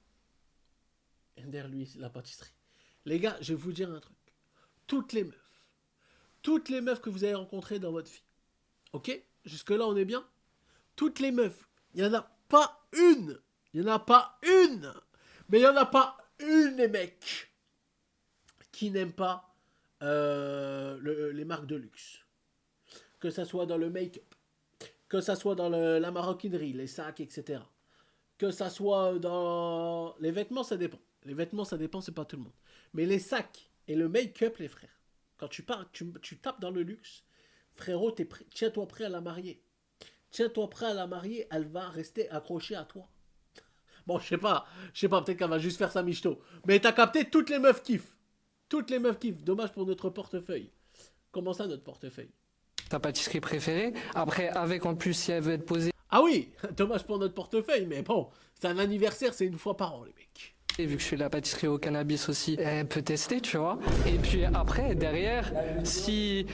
Derrière lui, la pâtisserie. Les gars, je vais vous dire un truc. Toutes les meufs que vous avez rencontrées dans votre vie. Ok? Jusque-là, on est bien? Toutes les meufs. Il n'y en a pas une. Il n'y en a pas une. Mais il n'y en a pas une, les mecs, qui n'aiment pas les marques de luxe. Que ça soit dans le make-up. Que ça soit dans la maroquinerie, les sacs, etc. Que ça soit dans... Les vêtements, ça dépend. Les vêtements, ça dépend, c'est pas tout le monde. Mais les sacs et le make-up, les frères. Quand tu pars, tu tapes dans le luxe, frérot, tiens-toi prêt à la marier. Tiens-toi prêt à la marier, elle va rester accrochée à toi. Bon, je sais pas, peut-être qu'elle va juste faire sa michto. Mais t'as capté, toutes les meufs kiffent. Toutes les meufs kiffent. Dommage pour notre portefeuille. Comment ça, notre portefeuille? Ta pâtisserie préférée. Après, avec en plus, si elle veut être posée. Ah oui, dommage pour notre portefeuille, mais bon, c'est un anniversaire, c'est une fois par an, les mecs. Et vu que je fais de la pâtisserie au cannabis aussi, elle peut tester, tu vois. Et puis après, derrière, si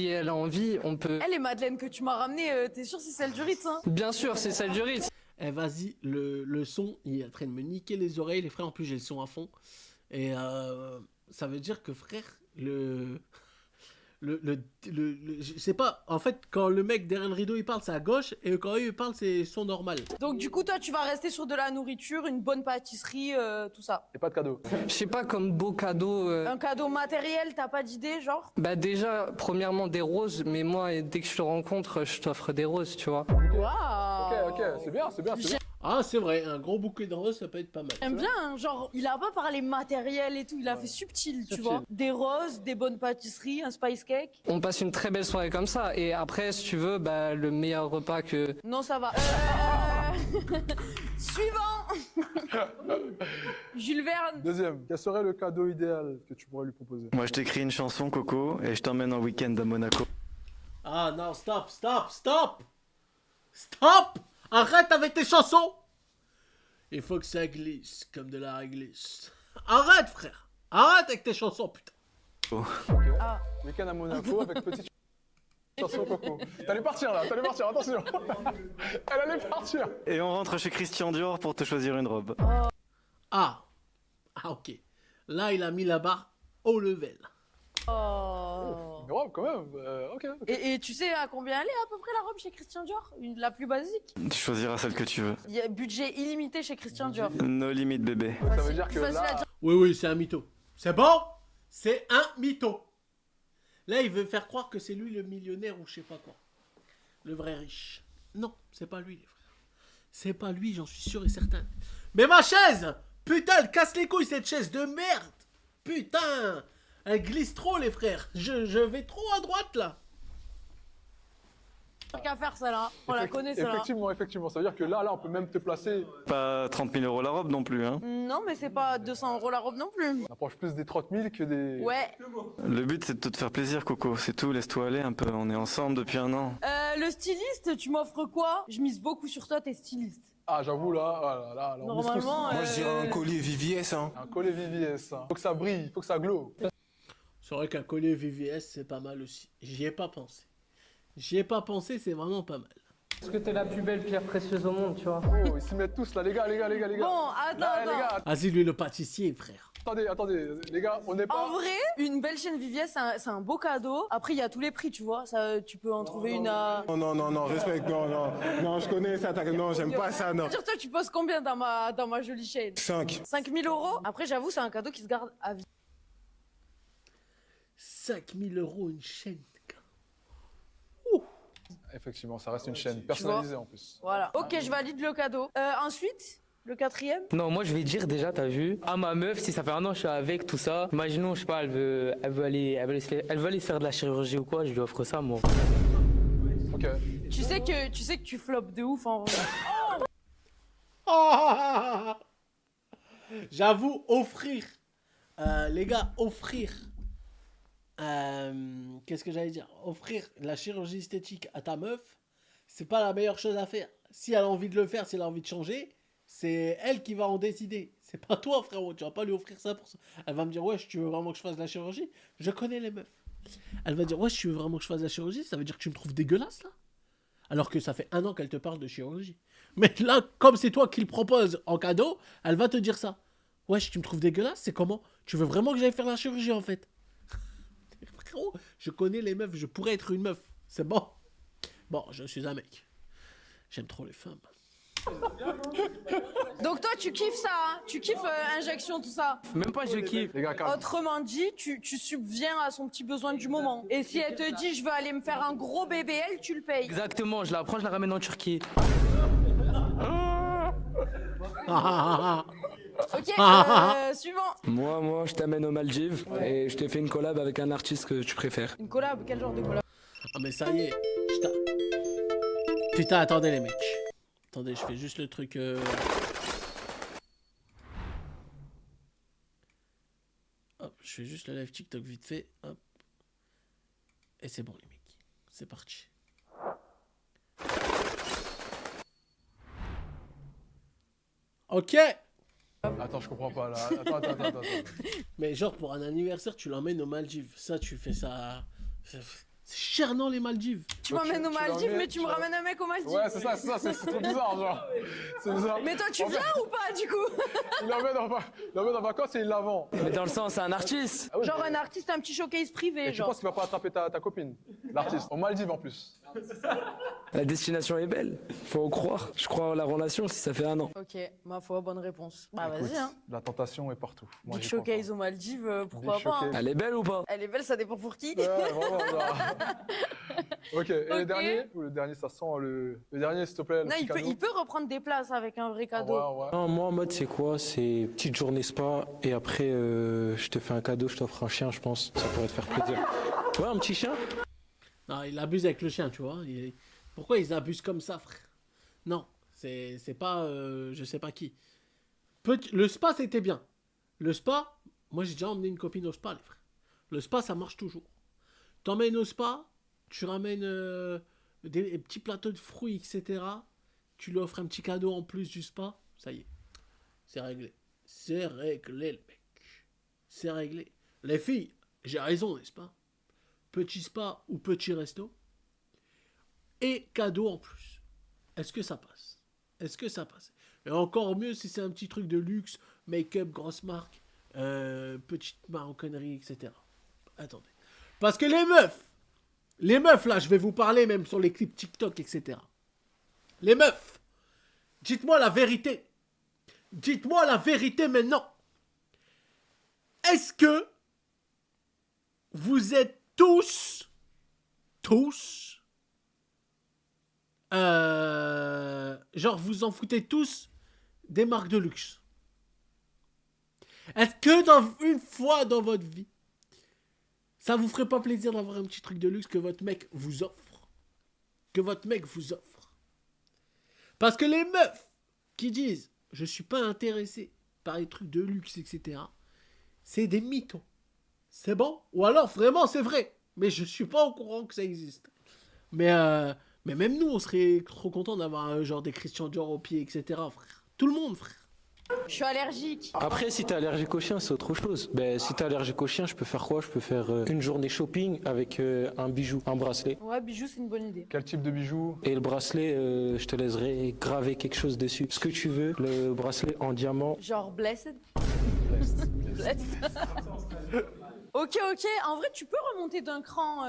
elle a envie, on peut... Eh, les madeleines que tu m'as ramenées, t'es sûr c'est celle du Ritz, hein? Bien sûr, c'est celle du Ritz. Eh vas-y, le son, il est en train de me niquer les oreilles, les frères, en plus j'ai le son à fond. Et ça veut dire que frère, je sais pas, en fait, quand le mec derrière le rideau il parle, c'est à gauche, et quand eux ils parlent, c'est son normal. Donc du coup, toi, tu vas rester sur de la nourriture, une bonne pâtisserie, tout ça. Et pas de cadeau. Je sais pas, comme beau cadeau... Un cadeau matériel, t'as pas d'idée, genre? Bah déjà, premièrement, des roses, mais moi, dès que je te rencontre, je t'offre des roses, tu vois. Waouh! Ok, c'est bien. Ah, c'est vrai, un gros bouquet de roses, ça peut être pas mal. J'aime bien, hein, genre, il a pas parlé matériel et tout, il a fait subtil, tu vois. Des roses, des bonnes pâtisseries, un spice cake. On passe une très belle soirée comme ça, et après, si tu veux, bah, le meilleur repas que... Non, ça va. Suivant! Jules Verne. Deuxième, quel serait le cadeau idéal que tu pourrais lui proposer? Moi, je t'écris une chanson, Coco, et je t'emmène en week-end à Monaco. Ah non, stop! Arrête avec tes chansons! Il faut que ça glisse comme de la réglisse. Arrête, frère! Arrête avec tes chansons, putain! Ah. Week-end à Monaco avec petite chanson Coco. T'allais partir, attention! Elle allait partir! Et on rentre chez Christian Dior pour te choisir une robe. Ah, ok. Là, il a mis la barre au level. Oh. Une robe quand même, ok. Et tu sais à combien elle est à peu près la robe chez Christian Dior? La plus basique. Tu choisiras celle que tu veux. Il y a budget illimité chez Christian Dior. No limit, bébé. Ça veut dire que Facile à là... dire. Oui, c'est un mytho. C'est bon? C'est un mytho. Là, il veut faire croire que c'est lui le millionnaire ou je sais pas quoi. Le vrai riche. Non, c'est pas lui, les frères. C'est pas lui, j'en suis sûr et certain. Mais ma chaise! Putain, elle casse les couilles, cette chaise de merde! Putain! Elle glisse trop, les frères. Je vais trop à droite, là. Pas qu'à faire ça là. On la connaît ça là. Effectivement. Ça veut dire que là, on peut même te placer... Pas 30 000 € la robe non plus, hein. Non, mais c'est pas 200 € la robe non plus. On approche plus des 30 000 que des... Ouais. Le but, c'est de te faire plaisir, Coco. C'est tout, laisse-toi aller un peu. On est ensemble depuis un an. Le styliste, tu m'offres quoi? Je mise beaucoup sur toi, t'es styliste. Ah, j'avoue, là, on mise tous. Normalement. Moi, je dirais un collier VVS, hein. Un collier VVS, hein. Faut que ça brille, faut que ça glow. C'est vrai qu'un collier VVS, c'est pas mal aussi. J'y ai pas pensé. C'est vraiment pas mal. Parce que t'es la plus belle pierre précieuse au monde, tu vois. Oh, ils s'y mettent tous là, les gars. Bon, attends. Vas-y, lui, le pâtissier, frère. Attendez, les gars, on n'est pas... En vrai, une belle chaîne VVS, c'est un beau cadeau. Après, il y a tous les prix, tu vois. Ça, tu peux en trouver une à... Non, respecte, non, je connais ça, non, j'aime pas ça, non. Dire, toi, tu poses combien dans ma jolie chaîne? 5. 5 000 €. Après, j'avoue, c'est un cadeau qui se garde à vie. 5 000 € une chaîne. Effectivement, ça reste une chaîne personnalisée en plus. Voilà. Ok, je valide le cadeau. Ensuite, le quatrième. Non, moi je vais dire déjà, t'as vu, à ma meuf, si ça fait un an que je suis avec, tout ça, imaginons, je sais pas, elle veut aller se faire de la chirurgie ou quoi, je lui offre ça, moi. Ok. Tu sais que tu floppes de ouf en vrai. Oh j'avoue, offrir. Les gars, offrir. Qu'est-ce que j'allais dire? Offrir la chirurgie esthétique à ta meuf, c'est pas la meilleure chose à faire. Si elle a envie de le faire, si elle a envie de changer, c'est elle qui va en décider. C'est pas toi, frérot. Tu vas pas lui offrir ça pour ça. Elle va me dire, ouais, tu veux vraiment que je fasse de la chirurgie? Je connais les meufs. Elle va dire, ouais, tu veux vraiment que je fasse de la chirurgie? Ça veut dire que tu me trouves dégueulasse, là? Alors que ça fait un an qu'elle te parle de chirurgie. Mais là, comme c'est toi qui le propose en cadeau, elle va te dire ça. Ouais, tu me trouves dégueulasse? C'est comment? Tu veux vraiment que j'aille faire la chirurgie, en fait? Frérot, je connais les meufs, je pourrais être une meuf. C'est bon. Bon, je suis un mec. J'aime trop les femmes. Donc toi, tu kiffes ça, hein? Tu kiffes injection, tout ça. Même pas je kiffe. Les gars, calme. Autrement dit, tu subviens à son petit besoin du moment. Et si elle te dit, je veux aller me faire un gros BBL, tu le payes. Exactement, je la prends, je la ramène en Turquie. Ok, suivant. Moi, je t'amène aux Maldives et je t'ai fait une collab avec un artiste que tu préfères. Une collab, quel genre de collab? Ah mais ça y est. Putain, attendez les mecs. Attendez, je fais juste le truc... Hop, je fais juste le live TikTok vite fait. Hop. Et c'est bon les mecs. C'est parti. Ok. Attends, je comprends pas là. Attends. Mais genre pour un anniversaire, tu l'emmènes aux Maldives. Ça, tu fais ça... C'est cher non les Maldives. Tu m'emmènes aux Maldives, mais tu me ramènes un mec aux Maldives. Ouais, c'est ça, c'est trop bizarre, genre. C'est bizarre. Mais toi, tu viens ou pas, du coup? Il l'emmène en vacances et il la vend. Mais dans le sens, c'est un artiste. Ah ouais, Genre un artiste, un petit showcase privé, et tu genre. penses qu'il va pas attraper ta copine, l'artiste, aux Maldives en plus. La destination est belle, faut en croire. Je crois en la relation si ça fait 1 an. Ok, ma foi, bonne réponse. Bah Écoute, vas-y, hein. la tentation est partout. Moi, Big j'y crois showcase aux Maldives, pourquoi Big pas, hein. showcase. Elle est belle ou pas? Elle est belle, ça dépend pour qui. pas. Ouais, vraiment, genre. Ok, et Ok. le dernier? Ou le dernier, ça sent le dernier, s'il te plaît, le Non, petit cadeau. il peut reprendre des places avec un vrai Ah cadeau. ouais. Non, moi en mode c'est quoi? C'est petite journée spa et après je te fais un cadeau, je t'offre un chien, je pense. Ça pourrait te faire plaisir. Ouais, un petit chien? Non, il abuse avec le chien, tu vois. Pourquoi ils abusent comme ça, frère? Non, c'est pas... je sais pas qui. Le spa, c'était bien. Le spa, moi j'ai déjà emmené une copine au spa, les frères. Le spa, ça marche toujours. T'emmènes au spa, tu ramènes des petits plateaux de fruits, etc. Tu lui offres un petit cadeau en plus du spa. Ça y est, c'est réglé. C'est réglé, le mec. C'est réglé. Les filles, j'ai raison, n'est-ce pas? Petit spa ou petit resto. Et cadeau en plus. Est-ce que ça passe? Est-ce que ça passe? Et encore mieux si c'est un petit truc de luxe, make-up, grosse marque, petite maroquinerie, etc. Attendez. Parce que les meufs là, je vais vous parler même sur les clips TikTok, etc. Les meufs, dites-moi la vérité. Dites-moi la vérité maintenant. Est-ce que vous êtes tous, genre vous en foutez tous des marques de luxe? Est-ce que une fois dans votre vie, ça vous ferait pas plaisir d'avoir un petit truc de luxe que votre mec vous offre? Que votre mec vous offre. Parce que les meufs qui disent je suis pas intéressé par les trucs de luxe, etc. C'est des mythos. C'est bon? Ou alors vraiment c'est vrai. Mais je suis pas au courant que ça existe. Mais même nous, on serait trop content d'avoir genre des Christian Dior au pied, etc. Frère. Tout le monde, frère. Je suis allergique. Après, si t'es allergique aux chiens, c'est autre chose. Ben, si t'es allergique aux chiens, je peux faire quoi? Je peux faire une journée shopping avec un bijou, un bracelet. Ouais, bijou, c'est une bonne idée. Quel type de bijoux? Et le bracelet, je te laisserai graver quelque chose dessus. Ce que tu veux, le bracelet en diamant. Genre blessed. Blessed. Ok, en vrai, tu peux remonter d'un cran,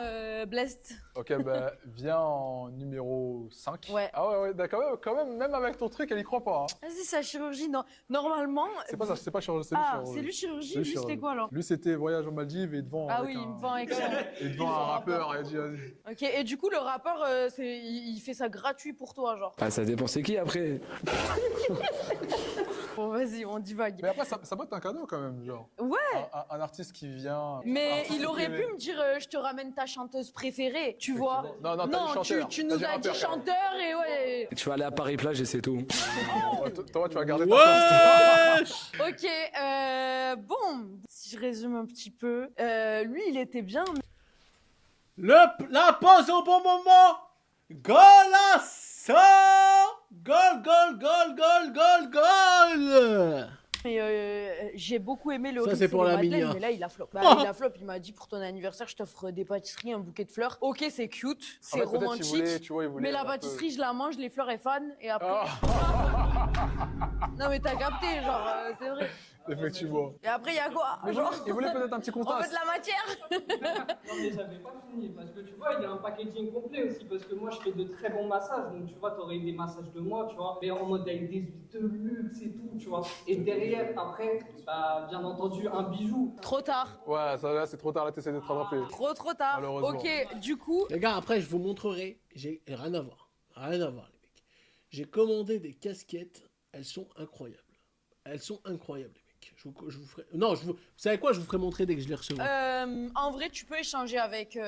Blessed. Ok, bah, viens en numéro 5. Ouais. Ah ouais, d'accord, quand même avec ton truc, elle y croit pas. Hein. Vas-y, sa chirurgie, non. Normalement... C'est pas ça, c'est pas chirurgie, c'est Ah, lui c'est lui chirurgie, C'est lui c'était quoi alors? Lui c'était voyage aux Maldives et devant Ah oui, il me vend avec ça. et devant un rappeur, il dit vas-y. Ok, et du coup, le rappeur, il fait ça gratuit pour toi, genre. Ah, ça dépend c'est qui après. Bon, vas-y, on divague. Mais après, ça peut être un cadeau quand même, genre. Ouais. Un artiste qui vient. Mais il aurait pu me dire, je te ramène ta chanteuse préférée, tu vois. Non, t'as dit chanteur. tu nous as dit chanteur et ouais. Tu vas aller à Paris-Plage et c'est tout. Toi, tu vas garder ta place. Ok, bon, si je résume un petit peu, lui, il était bien. La pause au bon moment. Golasso. Goal. Mais j'ai beaucoup aimé le Ça, riz c'est pour et la madeleine, Minia. mais là il a flop. Bah, il a flop, il m'a dit pour ton anniversaire je t'offre des pâtisseries, un bouquet de fleurs. Ok, c'est cute, c'est En fait, peut-être il romantique, voulait, tu vois, il voulait mais la un peu- pâtisserie je la mange, les fleurs elles fanent et après... Ah, Non mais t'as capté, genre c'est vrai. effectivement. Et après il y a quoi? Mais Genre, il voulait peut-être un petit on veut contraste. de la matière. Non mais j'avais pas fini parce que tu vois il y a un packaging complet aussi parce que moi je fais de très bons massages donc tu vois t'aurais eu des massages de moi tu vois mais en mode avec des huiles de luxe et tout tu vois et derrière après bah bien entendu un bijou. Trop tard. Ouais, ça là c'est trop tard, là t'essaies de te rattraper. Trop tard. Malheureusement. Ok, du coup... Les gars, après, je vous montrerai. J'ai rien à voir. Rien à voir, les mecs. J'ai commandé des casquettes. Elles sont incroyables. Elles sont incroyables, les mecs. Je Je vous ferai... Non, vous savez quoi? Je vous ferai montrer dès que je les recevrai. En vrai, tu peux échanger avec...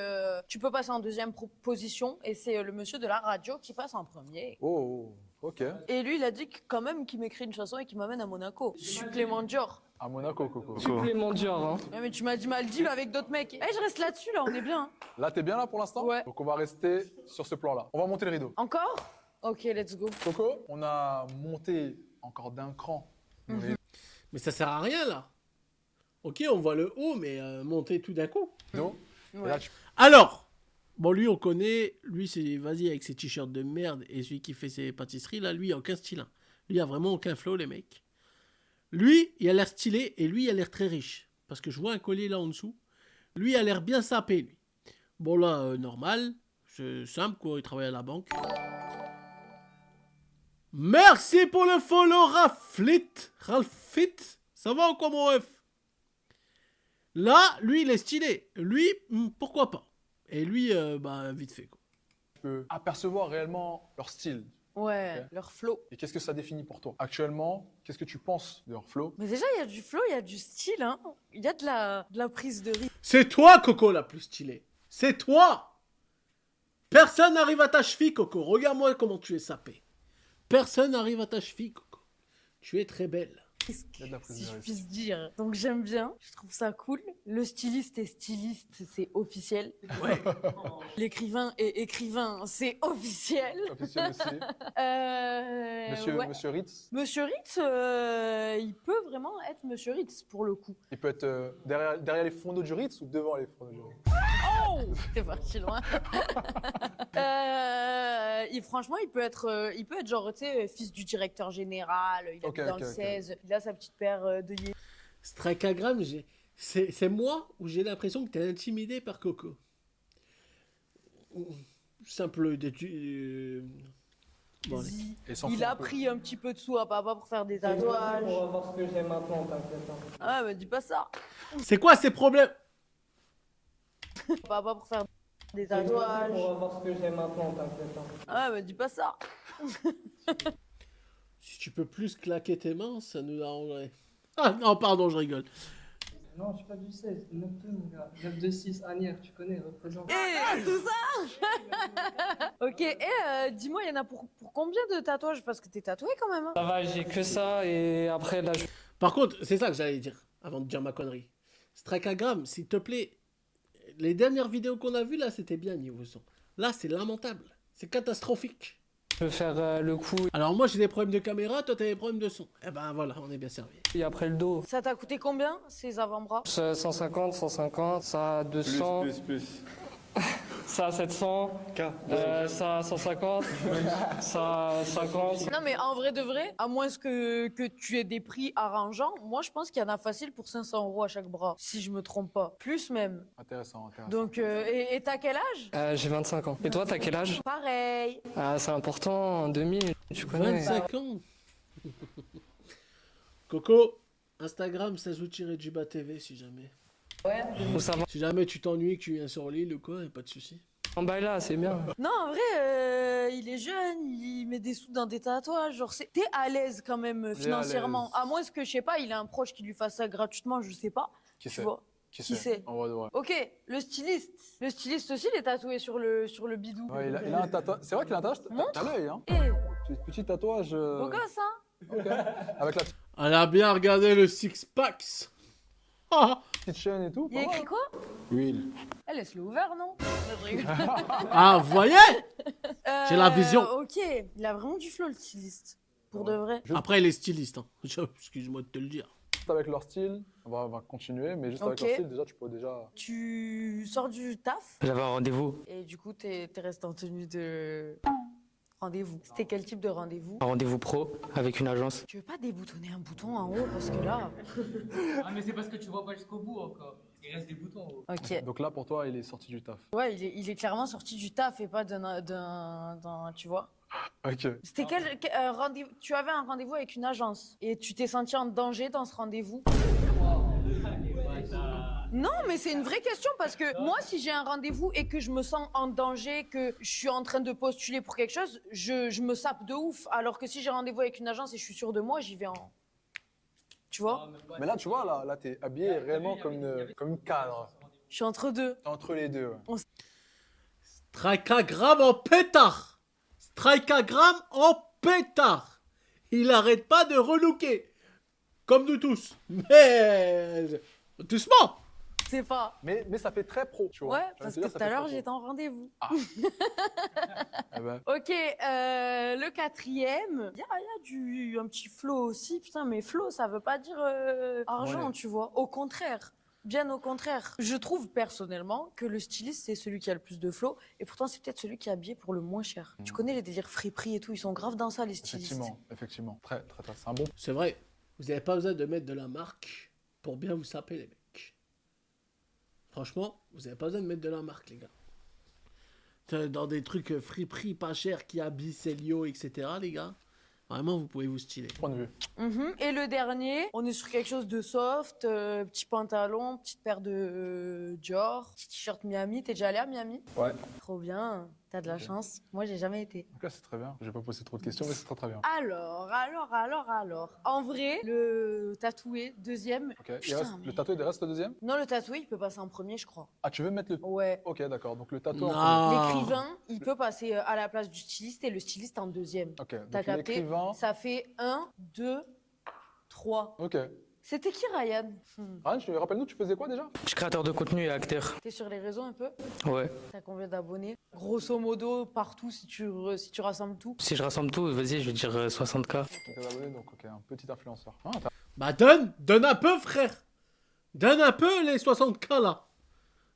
tu peux passer en deuxième position et c'est le monsieur de la radio qui passe en premier. Oh, ok. Et lui, il a dit quand même qu'il m'écrit une chanson et qu'il m'amène à Monaco. Supplément Dior. À Monaco, Coco. Supplément Dior, hein. Ouais, mais tu m'as dit Maldives avec d'autres mecs. Eh, je reste là-dessus, là, on est bien. Là, t'es bien là pour l'instant? Ouais. Donc on va rester sur ce plan-là. On va monter le rideau. Encore? Ok, let's go. Coco, on a monté encore d'un cran. le rideau. Mais ça sert à rien, là. Ok, on voit le haut, mais monter tout d'un coup. Non. Et là, tu- Alors, bon, lui, on connaît. Lui, c'est vas-y avec ses t-shirts de merde. Et celui qui fait ses pâtisseries, là, lui, il a aucun style. Hein. Lui, il a vraiment aucun flow, les mecs. Lui, il a l'air stylé et lui, il a l'air très riche. Parce que je vois un collier là en dessous. Lui, il a l'air bien sapé, lui. Bon, là, normal. C'est simple, quoi. Il travaille à la banque. Merci pour le follow, Ralphit. Ça va ou quoi, mon ref? Là, lui, il est stylé. Lui, pourquoi pas? Et lui, bah, vite fait, quoi. tu peux apercevoir réellement leur style. Ouais, Ok. leur flow. Et qu'est-ce que ça définit pour toi? Actuellement, qu'est-ce que tu penses de leur flow? Mais déjà, il y a du flow, il y a du style, hein. Il y a de la prise de rythme. C'est toi, Coco, la plus stylée. C'est toi. Personne n'arrive à ta cheville, Coco. Regarde-moi comment tu es sapé. Personne n'arrive à ta cheville, Coco. Tu es très belle. Il y a de la prise Si de je risque. puisse dire. Donc j'aime bien, je trouve ça cool. Le styliste est styliste, c'est officiel. Ouais. L'écrivain est écrivain, c'est officiel. Officiel aussi. Ouais. Monsieur Ritz, Monsieur Ritz, il peut vraiment être Monsieur Ritz pour le coup. il peut être derrière les fondeaux du Ritz ou devant les fondeaux du Ritz? Oh, t'es parti loin. Franchement, il peut être genre, tu sais, fils du directeur général, il Ok, habite dans ok, le ok. 16, il a sa petite paire de yé. Strakagram, c'est moi où j'ai l'impression que t'es intimidé par Coco. Simple bon, allez. Et s'en Il fout a un peu. pris un petit peu de sous à papa pour faire des tatouages. On va voir ce que j'ai maintenant, t'inquiète. Ah, mais dis pas ça. C'est quoi ces problèmes? Papa pour faire des tatouages. On va voir ce que j'ai maintenant, t'inquiète. Ah, mais dis pas ça. Si tu peux plus claquer tes mains, ça nous arrangerait. Ah non, pardon, je rigole. Non, je suis pas du 16, 9-2, mon gars. 9-2-6, Anière, tu connais, représente. Et tout ça. Ok, et dis-moi, il y en a pour combien de tatouages? Parce que t'es tatoué quand même. Hein. Ça va, j'ai que ça et après là, Par contre, c'est ça que j'allais dire, avant de dire ma connerie. Strakagram, s'il te plaît, les dernières vidéos qu'on a vues, là, c'était bien niveau son. Là, c'est lamentable. C'est catastrophique. je peux faire le coup Alors moi, j'ai des problèmes de caméra, toi, t'as des problèmes de son. Eh ben voilà, on est bien servi. et après le dos. Ça t'a coûté combien, ces avant-bras? 150, 150, ça 200, ça 700, ça 150, ça 50. Non, mais en vrai de vrai, à moins que tu aies des prix arrangeants, moi, je pense qu'il y en a facile pour 500 € à chaque bras, si je me trompe pas. Plus même. Intéressant. Donc, et t'as quel âge? J'ai 25 ans. Et toi, t'as quel âge? Pareil. Ah, c'est important, en 2000, tu connais. 25 ans. Coco, Instagram, Sazou-Juba TV, si jamais. Faut savoir. Si jamais tu t'ennuies, que tu viens sur l'île ou quoi, y a pas de souci. En bas là, c'est bien. Non, en vrai, il est jeune, il met des sous dans des tatouages. Genre, t'es à l'aise quand même financièrement. l'aise. À moins que, je sais pas, il a un proche qui lui fasse ça gratuitement, je sais pas. Qui Tu sait? vois. Qui Qui sait? sait? En vrai de vrai. Ok, le styliste. Le styliste aussi, il est tatoué sur le bidou. Ouais, il a un tatouage. C'est vrai qu'il a un tatouage. Montre. T'as l'œil, hein? Eh, Petit tatouage. beau gosse, hein? Ok. Avec la Elle a bien regardé le Six Packs. Ah, petite chaîne et tout. Il y a pas mal. écrit quoi? Huile. Elle laisse-le ouvert, non? Je rigole. ah, vous voyez? J'ai la vision. Ok, il a vraiment du flow, le styliste. Pour de vrai. Juste Après, il est styliste. Hein. Excuse-moi de te le dire. avec leur style, on va continuer, mais juste avec Ok. leur style, déjà, tu peux déjà. Tu sors du taf J'avais un rendez-vous. et du coup, t'es resté en tenue de rendez-vous. C'était quel type de rendez-vous? Un rendez-vous pro avec une agence. Tu veux pas déboutonner un bouton en haut parce que là. Ah, mais c'est parce que tu vois pas jusqu'au bout encore. Il reste des boutons en haut. Ok. Donc là, pour toi, il est sorti du taf. Ouais, il est clairement sorti du taf et pas d'un tu vois. Ok. C'était quel rendez-vous? Tu avais un rendez-vous avec une agence et tu t'es senti en danger dans ce rendez-vous? Non, mais c'est une vraie question parce que moi, si j'ai un rendez-vous et que je me sens en danger, que je suis en train de postuler pour quelque chose, je me sape de ouf. Alors que si j'ai rendez-vous avec une agence et je suis sûre de moi, j'y vais en. Tu vois? Mais là, tu vois, là t'es habillé réellement comme une cadre. Je suis entre deux. T'es entre les deux. Ouais. Strikagram en pétard. Strikagram en pétard. Il arrête pas de relooker. Comme nous tous. Mais... doucement. C'est pas. Mais ça fait très pro, tu vois. Ouais, parce que tout à l'heure, j'étais en rendez-vous. Ah. Eh ben, Ok, le quatrième. Il y a un petit flow aussi. Putain, mais flow, ça veut pas dire argent, Ouais. tu vois. Au contraire. Bien au contraire. Je trouve personnellement que le styliste, c'est celui qui a le plus de flow. Et pourtant, c'est peut-être celui qui est habillé pour le moins cher. Tu connais les délires friperie et tout. Ils sont grave dans ça, les stylistes. Effectivement. Très. C'est un bon. C'est vrai. Vous n'avez pas besoin de mettre de la marque pour bien vous saper, les mecs. Franchement, vous n'avez pas besoin de mettre de la marque, les gars. Dans des trucs friperie pas cher qui habillent Célio, etc., les gars. Vraiment, vous pouvez vous styler. Point de vue. Et le dernier, on est sur quelque chose de soft, petit pantalon, petite paire de Dior, petit t-shirt Miami. T'es déjà allé à Miami? Ouais. Trop bien, t'as de la chance. Moi, j'ai jamais été. Donc là, c'est très bien. Je vais pas poser trop de questions, mais c'est très bien. Alors. En vrai, le tatoué, deuxième. Ok. Il Putain, reste, mais- le tatoué, il reste le deuxième? Non, le tatoué, il peut passer en premier, je crois. Ah, tu veux mettre le. Ouais. Ok, d'accord. Donc le tatoué en Non. premier. L'écrivain, il peut passer à la place du styliste et le styliste en deuxième. Ok. T'as Donc capté? l'écrivain. Ça fait 1, 2, 3. Ok. C'était qui, Ryan? Rappelle-nous, tu faisais quoi déjà? Je suis créateur de contenu et acteur. T'es sur les réseaux un peu? Ouais. T'as combien d'abonnés? Grosso modo, partout, si tu rassembles tout. Si je rassemble tout, vas-y, je vais dire 60K. Donc abonné, donc ok, un petit influenceur. Bah donne un peu, frère. Donne un peu les 60K, là.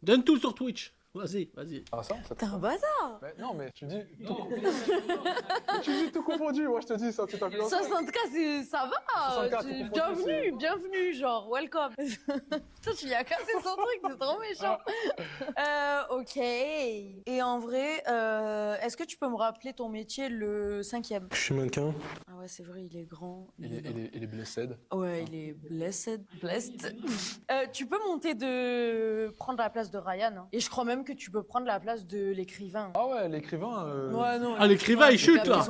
Donne tout sur Twitch. Vas-y. Ah ça T'es un bâtard! Mais non, mais tu dis tout confondu. Tu dis tout confondu, moi je te dis ça, tu t'as 60K, ça va! 60K, tout confondu, Bienvenue, genre, welcome! Putain, tu lui as cassé son truc, c'est trop méchant! Ok. Et en vrai, est-ce que tu peux me rappeler ton métier, le 5e? Je suis mannequin. Ah ouais, c'est vrai, il est grand. Il est blessed. Ouais, il est blessed. Tu peux prendre la place de Ryan. Hein. Et je crois même que tu peux prendre la place de l'écrivain. Ah ouais, l'écrivain. Ouais, non. Ah, l'écrivain, il chute, là.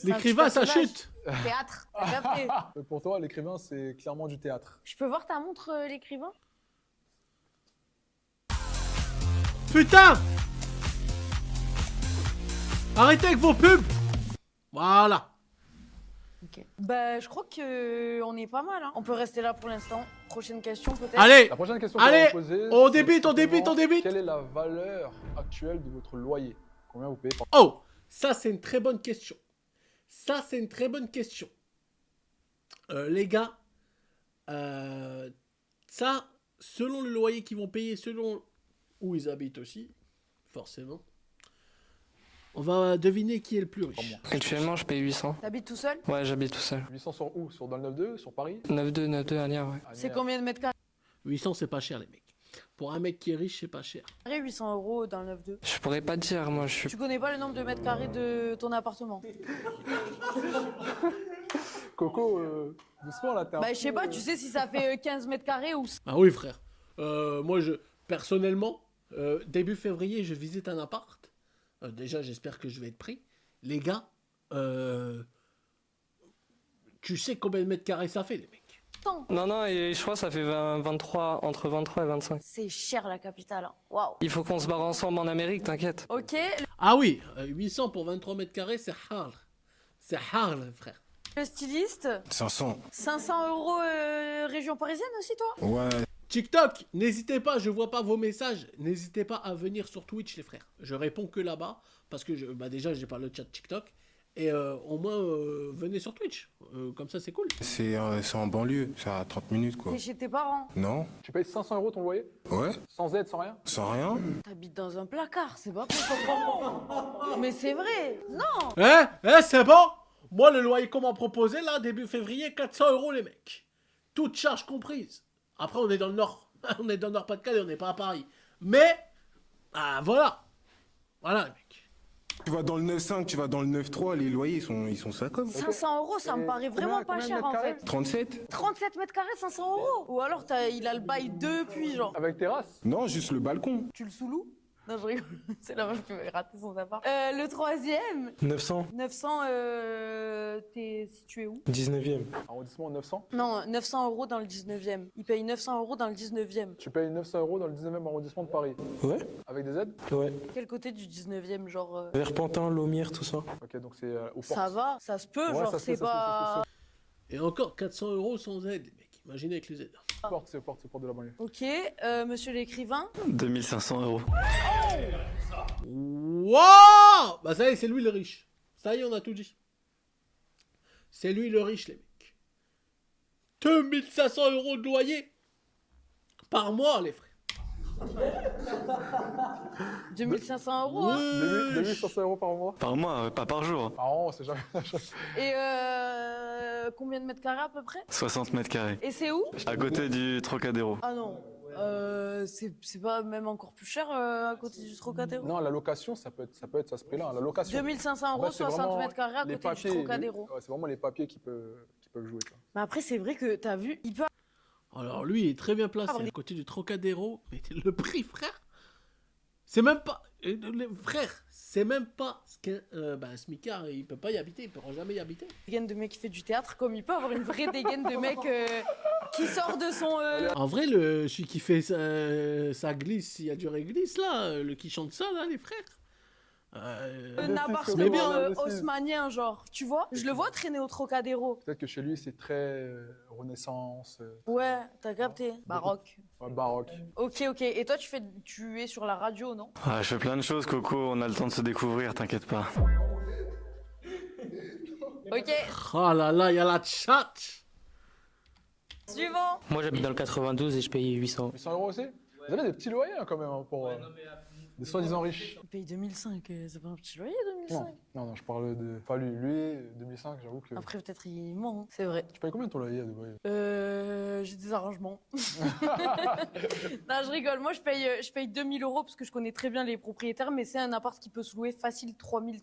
L'écrivain, ça personnage. chute. Théâtre, t'as capté. Pour toi, l'écrivain, c'est clairement du théâtre. Je peux voir ta montre, l'écrivain? Putain! Arrêtez avec vos pubs! Voilà. Ok. Bah, je crois que on est pas mal. Hein. On peut rester là pour l'instant. Prochaine question, peut-être. Allez! La prochaine question Allez, que je vais vous poser, on c'est débite. simplement, quelle est la valeur actuelle de votre loyer? Combien vous payez par... Oh! Ça, c'est une très bonne question. Les gars, ça, selon le loyer qu'ils vont payer, selon où ils habitent aussi, forcément, on va deviner qui est le plus riche. Actuellement, je paye 800. T'habites tout seul? Ouais, j'habite tout seul. 800 sur où? Dans le 9-2? Sur Paris? 9-2 à Nières, ouais. C'est combien de mètres carrés? 800, c'est pas cher, les mecs. Pour un mec qui est riche, c'est pas cher. 800 € dans le 9-2. Je pourrais pas te dire, moi, je suis... Tu connais pas le nombre de mètres carrés de ton appartement? Coco, doucement là, t'es un Bah, je sais peu, pas, tu sais si ça fait 15 mètres carrés ou... Ah oui, frère. Moi, personnellement, début février, je visite un appart. Déjà, j'espère que je vais être pris. Les gars, tu sais combien de mètres carrés ça fait, les mecs? Non, et je crois que ça fait 23, entre 23 et 25. C'est cher, la capitale. Hein. Waouh. Il faut qu'on se barre ensemble en Amérique, t'inquiète. Ok. Ah oui, 800 pour 23 mètres carrés, c'est hard. C'est hard, frère. Le styliste? 500. 500 € région parisienne aussi, toi? Ouais. TikTok, n'hésitez pas, je vois pas vos messages. N'hésitez pas à venir sur Twitch, les frères. Je réponds que là-bas, parce que déjà, j'ai pas le chat TikTok. Et au moins, venez sur Twitch. Comme ça, c'est cool. C'est en banlieue, c'est à 30 minutes quoi. T'es chez tes parents? Non? Tu payes 500 € ton loyer? Ouais. Sans aide, sans rien? Sans rien? T'habites dans un placard, c'est pas possible. Mais c'est vrai, non. C'est bon? Moi, le loyer qu'on m'a proposé, là, début février, 400 € les mecs. Toutes charges comprises. Après, on est dans le Nord. On est dans le Nord-Pas-de-Calais, on n'est pas à Paris. Mais, voilà. Voilà, les mecs. Tu vas dans le 9,5, tu vas dans le 9,3, les loyers ils sont ça comme. 500 €, ça me paraît vraiment pas cher en fait. 37? 37 mètres carrés, 500 €. Ou alors il a le bail depuis, genre. Avec terrasse? Non, juste le balcon. Tu le sous-loues? Non, je rigole. C'est la meuf qui m'a raté son appart. Le troisième, 900, 900, t'es situé où? 19e. Arrondissement 900. Non, 900 € dans le 19e. Il paye 900 € dans le 19e. Tu payes 900 € dans le 19e arrondissement de Paris. Ouais, Avec des aides? ouais. Quel côté du 19e, genre Verpentin, Laumière, tout ça. Ok, donc c'est aux portes. Ça va, ça se peut, Ouais, genre ça se fait, c'est ça se fait, pas... ça Et encore 400 € sans aide, les mecs. Imaginez avec les aides. C'est aux portes de la banlieue. Ok, monsieur l'écrivain. 2500 €. Wouah! Bah ça y est, c'est lui le riche. Ça y est, on a tout dit. C'est lui le riche, les mecs. 2500 € de loyer par mois, les frères. 2500 €. Hein. 2500 € par mois. Par mois, pas par jour. Par an, c'est jamais. Et combien de mètres carrés à peu près? 60 mètres carrés. Et c'est où? À côté du Trocadéro. Ah non, c'est pas même encore plus cher à côté du Trocadéro? Non, la location, ça peut être à ce prix-là. La location. 2500 En fait, €, c'est 60 vraiment mètres carrés à les côté papiers, du Trocadéro. ouais, c'est vraiment les papiers qui peuvent jouer. Quoi. Mais après, c'est vrai que t'as vu, il peut... Alors lui, il est très bien placé. À côté du Trocadéro. Mais le prix, frère. C'est même pas... frère, c'est même pas ce qu'un un smicard, il peut pas y habiter. Il pourra jamais y habiter. Dégaine de mec qui fait du théâtre, comme il peut avoir une vraie dégaine de mec qui sort de son... En vrai, celui qui fait sa glisse, il y a du réglisse là, le qui chante ça là, les frères. Un appartement mais bien, haussmannien, genre, tu vois? Je le vois traîner au Trocadéro. Peut-être que chez lui, c'est très Renaissance. Ouais, t'as capté. Baroque. Ouais, baroque. Ok. Et toi, tu es sur la radio, non? Ah, je fais plein de choses, Coco. On a le temps de se découvrir, t'inquiète pas. Ok. Oh là là, il y a la chat. Suivant. Moi j'habite dans le 92 et je paye 800. 800 € aussi? Vous avez des petits loyers hein, quand même hein, pour des soi-disant riches. Il paye 2005, c'est pas un petit loyer 2005? Non, je parle de... Pas lui, 2005, j'avoue que... Après, peut-être il ment, hein. C'est vrai. Tu payes combien ton loyer à Dubaï? J'ai des arrangements. Non, je rigole. Moi, je paye 2000 € parce que je connais très bien les propriétaires, mais c'est un appart qui peut se louer facile 3000.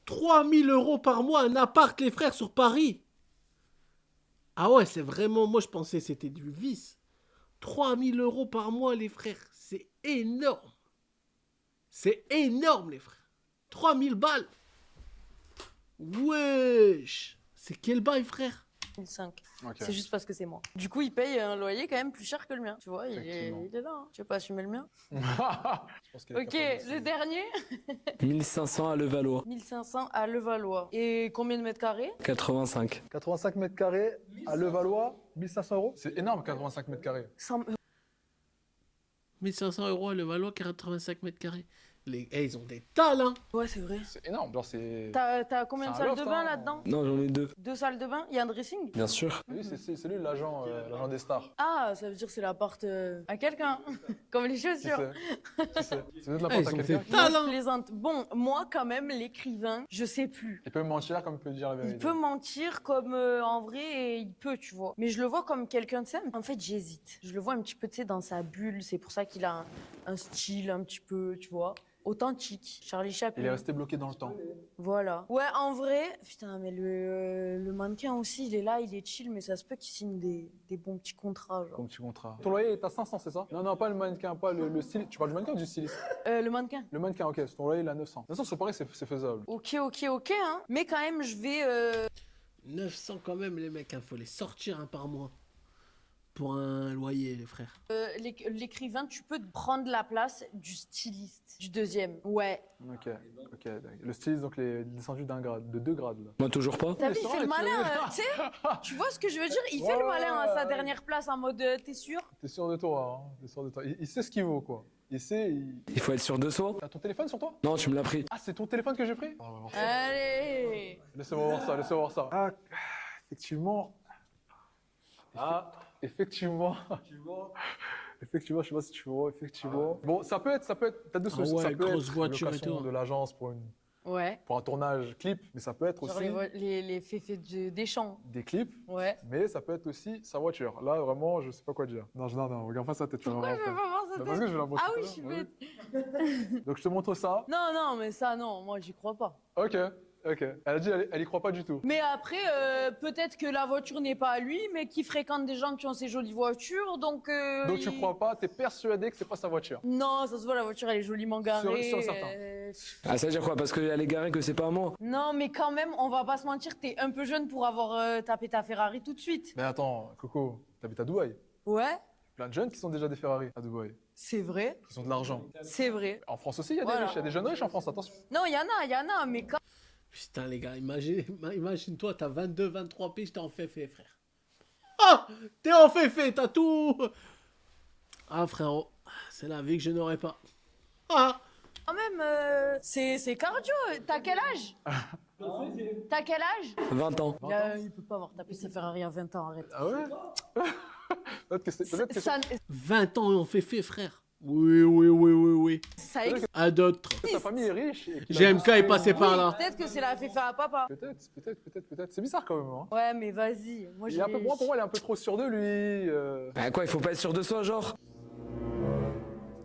3000 € par mois, un appart, les frères, sur Paris. Ah ouais, c'est vraiment... Moi, je pensais que c'était du vice. 3000 € par mois, les frères. C'est énorme. C'est énorme, les frères. 3000 balles. Wesh. C'est quel bail, frère? 2005. Ok. C'est juste parce que c'est moi. Du coup, il paye un loyer quand même plus cher que le mien. Tu vois, il est là. Hein. Tu veux pas assumer le mien? Je pense qu'il est Ok, capable. le dernier. 1500 à Levallois. 1500 à Levallois. Et combien de mètres carrés? 85. 85 mètres carrés à Levallois, 1500 €. C'est énorme, 85 mètres carrés. 1500 € à Levallois, 85 mètres carrés. Ils ont des talents. Ouais, c'est vrai. C'est énorme. Genre, c'est... T'as combien de C'est un salles de loft, bain hein. là-dedans? Non, j'en ai 2. 2 salles de bain? Il y a un dressing? Bien sûr. Lui, c'est lui l'agent des stars. Ah, ça veut dire que c'est l'appart à quelqu'un. Comme les chaussures. Tu sais. C'est peut-être Ah, l'appart ils à ont quelqu'un. des Je talents. plaisante. Bon, moi, quand même, l'écrivain, je sais plus. Il peut mentir comme il peut dire la vérité. Il peut mentir comme en vrai, et il peut, tu vois. Mais je le vois comme quelqu'un de simple. En fait, j'hésite. Je le vois un petit peu, tu sais, dans sa bulle. C'est pour ça qu'il a un style un petit peu, tu vois, authentique. Charlie Il est Chaplin. resté bloqué dans le temps. Voilà. Ouais, en vrai, putain, mais le mannequin aussi, il est là, il est chill, mais ça se peut qu'il signe des bons petits contrats, genre. Comme petit contrat. Ton loyer est à 500, c'est ça? Non, pas le mannequin, pas le styliste. Tu parles du mannequin ou du styliste? Le mannequin. Le mannequin, ok. Ton loyer, il est à 900. 900, c'est pareil, c'est faisable. Ok, hein. Mais quand même, je vais... 900 quand même, les mecs. Il faut les sortir un par mois. Pour un loyer, les frères. L'écrivain, tu peux prendre la place du styliste, du deuxième. Ouais. Ok. Le styliste, donc, il est descendu d'un grade, de 2 grades, là. Moi, toujours pas. T'as vu, il fait le malin, tu sais? Tu vois ce que je veux dire? Il fait le malin à sa dernière place en mode t'es sûr? T'es sûr de toi, hein? T'es sûr de toi. Il sait ce qu'il vaut, quoi. Il sait. Il faut être sûr de soi. T'as ton téléphone sur toi? Non, tu me l'as pris. Ah, c'est ton téléphone que j'ai pris? Allez! Laissez-moi voir ça. Ah, effectivement. Ah, effectivement. Effectivement, je sais pas si tu vois, effectivement. Bon, ça peut être, t'as deux solutions. ouais, Ça peut grosse être voiture et location tout. de l'agence pour un tournage clip, mais ça peut être Genre aussi les féfés des champs. des clips, Ouais. mais ça peut être aussi sa voiture. Là, vraiment, je sais pas quoi dire. Non, regarde pas sa tête. Pourquoi je vais pas voir ça? Parce que je vais la montrer. Ah oui, tout à je suis l'heure, bête. Donc, je te montre ça. Non, mais ça, non, moi, j'y crois pas. Ok. Ok. Elle a dit elle y croit pas du tout. Mais après, peut-être que la voiture n'est pas à lui, mais qu'il fréquente des gens qui ont ces jolies voitures, donc... Donc tu crois pas, t'es persuadé que c'est pas sa voiture. Non, ça se voit, la voiture, elle est joliment garée. Sûr, certain. Ah, ça veut dire quoi? Parce qu'elle est garée que c'est pas à moi? Non, mais quand même, on va pas se mentir, t'es un peu jeune pour avoir tapé ta Ferrari tout de suite. Mais attends, Coco, t'habites à Dubaï. Ouais, Plein de jeunes qui sont déjà des Ferrari à Dubaï. c'est vrai, Qui ont de l'argent. c'est vrai. En France aussi, il y a des Voilà. riches, il y a des jeunes riches en France, attention. Non, il y en a, mais quand... Putain, les gars, imagine-toi, t'as 22, 23 piges, t'es en féfé, frère. Ah, t'es en féfé, t'as tout. Ah, frérot, c'est la vie que je n'aurais pas. Ah, Quand même, c'est cardio. T'as quel âge? T'as quel âge? 20 ans. Il peut pas avoir tapé sa Ferrari à 20 ans, arrête. Ah ouais? Peut-être que c'est... Ça, 20 ans et on féfé, frère. Oui. ça existe. À d'autres. Ta famille est riche. et qu'il a- GMK est passé par là. Peut-être que c'est la féfa à papa. Peut-être. C'est bizarre quand même. Hein. Ouais, mais vas-y. Moi, Il est un peu, pour moi, il est un peu trop sûr de lui. Bah quoi, il faut pas être sûr de soi, genre?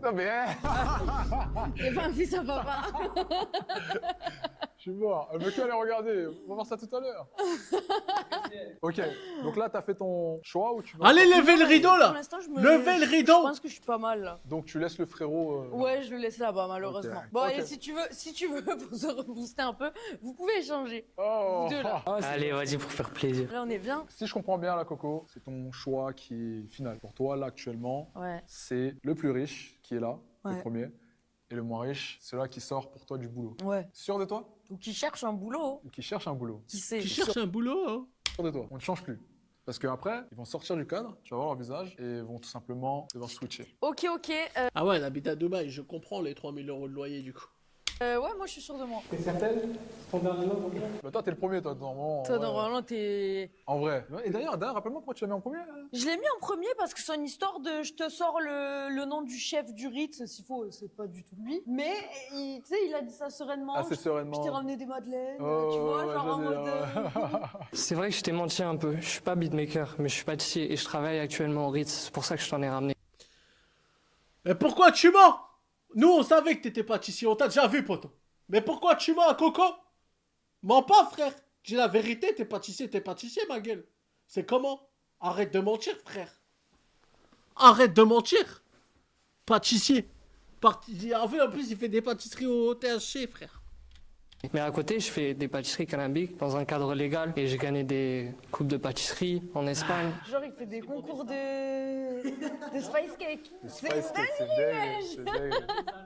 Non mais... Et ben, fils à papa. Je suis mort. Elle veut que aller regarder. On va voir ça tout à l'heure. Ok. Donc là, t'as fait ton choix ou tu vas... Allez, levez le rideau, Pour là. l'instant, je Levez le Je rideau. pense que je suis pas mal, là. Donc tu laisses le frérot... Ouais, je le laisse là-bas, malheureusement. Ok. Bon, Ok. allez, si tu veux, pour se rebooster un peu, vous pouvez échanger. Oh. Vous deux, là. Allez, vas-y, pour faire plaisir. Là, on est bien. Si je comprends bien, la Coco, c'est ton choix qui est final. Pour toi, là, actuellement, Ouais. c'est le plus riche qui est là, le Ouais. premier. Et le moins riche, c'est là qui sort pour toi du boulot. Ouais. Sûr de toi? Ou qui cherche un boulot. Ou qui cherche un boulot? Qui sait? Tu cherches un boulot, hein? Sûr de toi. On ne change plus. Parce qu'après, ils vont sortir du cadre, tu vas voir leur visage, et ils vont tout simplement devoir switcher. Ok. Ah ouais, t'habites à Dubaï, je comprends les 3000 € de loyer, du coup. Ouais, moi, je suis sûre de moi. T'es certaine? Ton dernier nom, donc Bah toi, t'es le premier, toi, normalement. Toi, ouais. normalement, t'es... En vrai. Et d'ailleurs, rappelle-moi pourquoi tu l'as mis en premier. Je l'ai mis en premier parce que c'est une histoire de... Je te sors le nom du chef du Ritz, s'il faut, c'est pas du tout lui. Mais, tu sais, il a dit ça sereinement. Ah, c'est sereinement. Je t'ai ramené des madeleines, Oh, tu vois, ouais, genre en je veux mode... dire, C'est vrai que je t'ai menti un peu. Je suis pas beatmaker, mais je suis pâtissier et je travaille actuellement au Ritz. C'est pour ça que je t'en ai ramené. Mais pourquoi tu mens? Nous, on savait que t'étais pâtissier, on t'a déjà vu, poto. Mais pourquoi tu mens, Coco? Mens pas, frère. Dis la vérité, t'es pâtissier, ma gueule. C'est comment? Arrête de mentir, frère. Arrête de mentir. Pâtissier. En plus, il fait des pâtisseries au THC, frère. Mais à côté, je fais des pâtisseries cannabiques dans un cadre légal et j'ai gagné des coupes de pâtisserie en Espagne. Genre, il fait des concours de spice cake. Spice Cake, c'est dingue, c'est dingue.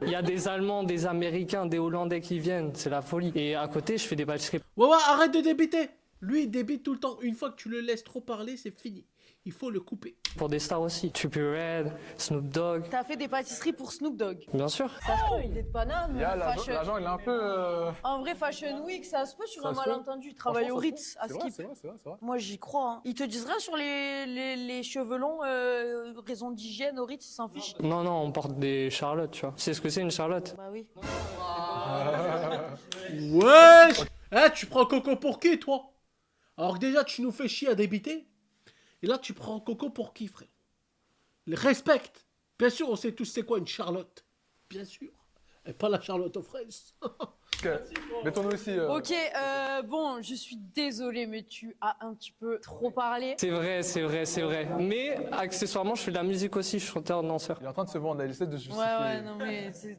Il y a des Allemands, des Américains, des Hollandais qui viennent, c'est la folie. Et à côté, je fais des pâtisseries. Ouais, arrête de débiter. Lui, il débite tout le temps. Une fois que tu le laisses trop parler, c'est fini. Il faut le couper. Pour des stars aussi. Trippie Redd, Snoop Dogg. T'as fait des pâtisseries pour Snoop Dogg. Bien sûr. Ça se peut, il est de Paname. Il y a l'agent, il est un peu... En vrai, Fashion Week, ça se peut sur Ça un se peut. malentendu. Il travaille au Franchement, Ritz, à c'est vrai, Skip. c'est vrai. Moi, j'y crois. Hein. Ils te disent rien sur les cheveux longs, raison d'hygiène au Ritz, ils s'en fichent. Non, on porte des Charlotte, tu vois. Tu sais ce que c'est une Charlotte? Bah oui. Wesh. Tu prends Coco pour qui, toi? Alors que déjà, tu nous fais chier à débiter. Et là, tu prends Coco pour qui, frère? Le respecte. Bien sûr, on sait tous c'est quoi une Charlotte. Bien sûr. Et pas la Charlotte aux fraises. Ok, mettons-nous aussi... Ok, bon, je suis désolée, mais tu as un petit peu trop parlé. C'est vrai. Mais accessoirement, je fais de la musique aussi, je suis chanteur-danseur. Il est en train de se vendre, là, il essaie de se justifier. Ouais, non, mais c'est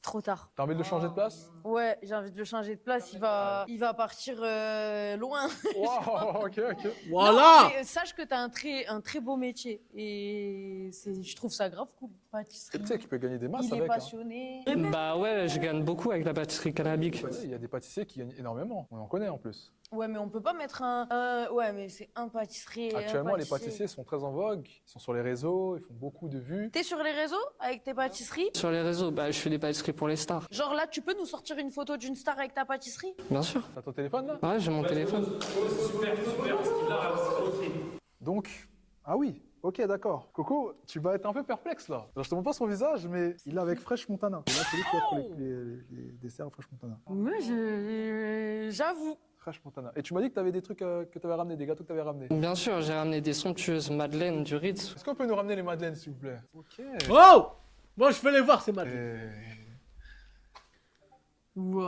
trop tard. T'as envie de le changer de place? Ouais, j'ai envie de le changer de place, il va partir loin. Wow, ok. Voilà. Non, mais sache que t'as un très beau métier et je trouve ça grave cool. Pâtisserie. Tu sais qu'il peut gagner des masses Il est avec. Hein. passionné. Bah ouais, je gagne beaucoup avec la pâtisserie cannabique. Il y a des pâtissiers qui gagnent énormément. On en connaît en plus. Ouais, mais on peut pas mettre ouais, mais c'est un pâtissier. Actuellement, les pâtissiers sont très en vogue. Ils sont sur les réseaux, ils font beaucoup de vues. T'es sur les réseaux avec tes pâtisseries? Sur les réseaux, bah je fais des pâtisseries pour les stars. Genre là, tu peux nous sortir une photo d'une star avec ta pâtisserie? Bien sûr. T'as ton téléphone là? Ouais, j'ai mon téléphone. Donc, ah oui, ok, d'accord. Coco, tu vas être un peu perplexe là. Alors, je te montre pas son visage, mais il est avec Fresh Montana. Et là, c'est lui qui offre les desserts Fresh Montana. Ouais, j'avoue. Fresh Montana. Et tu m'as dit que t'avais des trucs que t'avais ramené, des gâteaux que t'avais ramenés. Bien sûr, j'ai ramené des somptueuses madeleines du Ritz. Est-ce qu'on peut nous ramener les madeleines, s'il vous plaît? Ok. Oh! Moi, je veux les voir, ces madeleines. Waouh!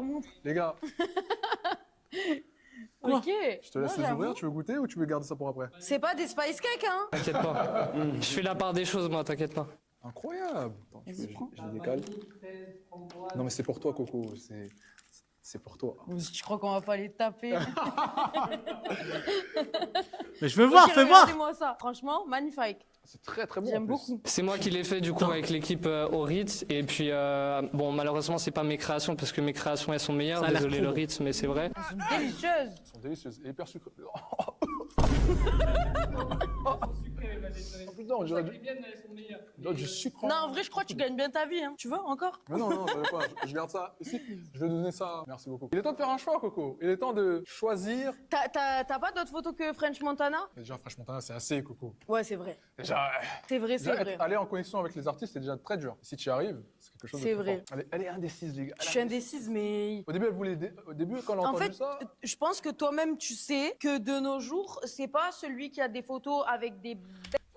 leur montre. Les gars, Quoi? Ok. je te laisse Moi, les ouvrir, j'avoue. tu veux goûter ou tu veux garder ça pour après? C'est pas des spice cakes, hein? T'inquiète pas. Je fais la part des choses, moi, t'inquiète pas. Incroyable. Attends, Vas-y, prends. je les décale. Non mais c'est pour toi Coco, c'est pour toi. Je crois qu'on va pas les taper. Mais je veux voir, Ok, fais voir. regardez-moi ça. Franchement, magnifique. C'est très très bon. J'aime en plus. beaucoup. C'est moi qui l'ai fait du coup avec l'équipe au Ritz. Et puis, bon, malheureusement, c'est pas mes créations parce que mes créations elles sont meilleures. Ça a l'air Désolé trop le bon. Ritz, mais c'est vrai. Elles sont délicieuses. Elles sont délicieuses et hyper sucrées. Putain, on dirait du sucre. Non, en vrai, je crois que tu gagnes bien ta vie. Hein. Tu veux encore? Mais non, je veux pas. Je garde ça ici. Je vais donner ça. Merci beaucoup. Il est temps de faire un choix, Coco. Il est temps de choisir. T'as pas d'autres photos que French Montana? Déjà, French Montana, c'est assez, Coco. Ouais, c'est vrai. Déjà, C'est vrai, c'est vrai. aller en connexion avec les artistes, c'est déjà très dur. Si tu y arrives, c'est quelque chose de C'est très vrai. fort. Elle est indécise, les gars. Je suis indécise, mais... Au début, elle voulait. Au début, quand elle a En entendu fait, ça. je pense que toi-même, tu sais que de nos jours, c'est pas celui qui a des photos avec des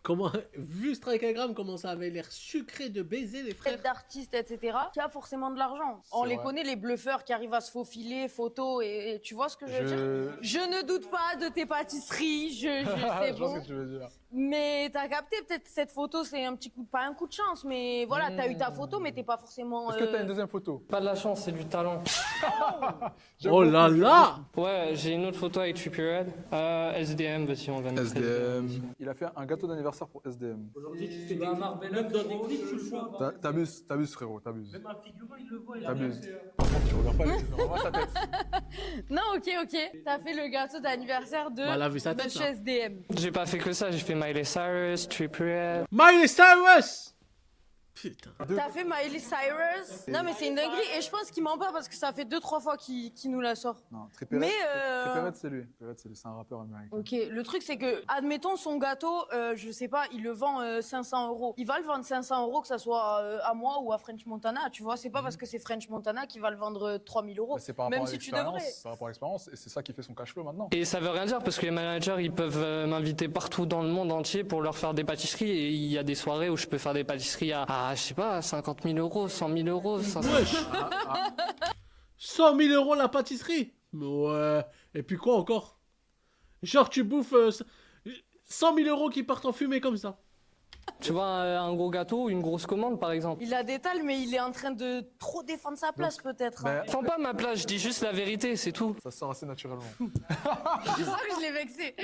Comment, vu Strikeagram, comment ça avait l'air sucré de baiser les frères. bêtes d'artistes, etc., qui a forcément de l'argent. On C'est les vrai. connaît, les bluffeurs qui arrivent à se faufiler, photos, et tu vois ce que je veux dire? Je ne doute pas de tes pâtisseries, c'est Je vois bon. ce que tu veux dire. Mais t'as capté, peut-être cette photo, c'est un petit coup, pas un coup de chance, mais voilà, t'as eu ta photo, mais t'es pas forcément... Est-ce que t'as une deuxième photo? Pas de la chance, c'est du talent. Oh là là. Ouais, j'ai une autre photo avec Trippie Redd. SDM, bah, si on va mettre SDM. Il a fait un gâteau d'anniversaire pour SDM. Aujourd'hui, tu fais des même dans des clips, tu le vois. T'abuses, frérot, t'abuses. Même un figurant, il le voit. Il a T'abuses. regardé, Par contre, tu regardes pas les on voit sa tête. Non, ok. T'as fait le gâteau d'anniversaire de Bah, elle a vu sa tête, Monsieur là. SDM. J'ai pas fait que ça, j'ai fait Miley Cyrus, Trippie Redd. Miley Cyrus. Putain. T'as fait Miley Cyrus. Non, mais c'est une dinguerie, et je pense qu'il ment pas parce que ça fait 2-3 fois qu'il nous la sort. Non, Mais, Trippie Redd, c'est lui. Trippie Redd, c'est un rappeur américain. Ok, le truc c'est que, admettons son gâteau, je sais pas, il le vend 500 €. Il va le vendre 500 €, que ça soit à moi ou à French Montana, tu vois. C'est pas parce que c'est French Montana qu'il va le vendre 3000 €. Bah, c'est par rapport Même à si tu l'expérience. devrais. C'est par rapport à l'expérience et c'est ça qui fait son cash flow maintenant. Et ça veut rien dire parce que les managers ils peuvent m'inviter partout dans le monde entier pour leur faire des pâtisseries et il y a des soirées où je peux faire des pâtisseries à je sais pas, 50 000 €, 100 000 €. 500 000. Wesh. 100 000 € la pâtisserie. Ouais. Et puis quoi encore? Genre tu bouffes 100 000 € qui partent en fumée comme ça. Tu vois un gros gâteau ou une grosse commande par exemple. Il a des tales, mais il est en train de trop défendre sa place peut-être. Ben, Défends pas ma place, je dis juste la vérité, c'est tout. ça sort assez naturellement. C'est ça que je l'ai vexé.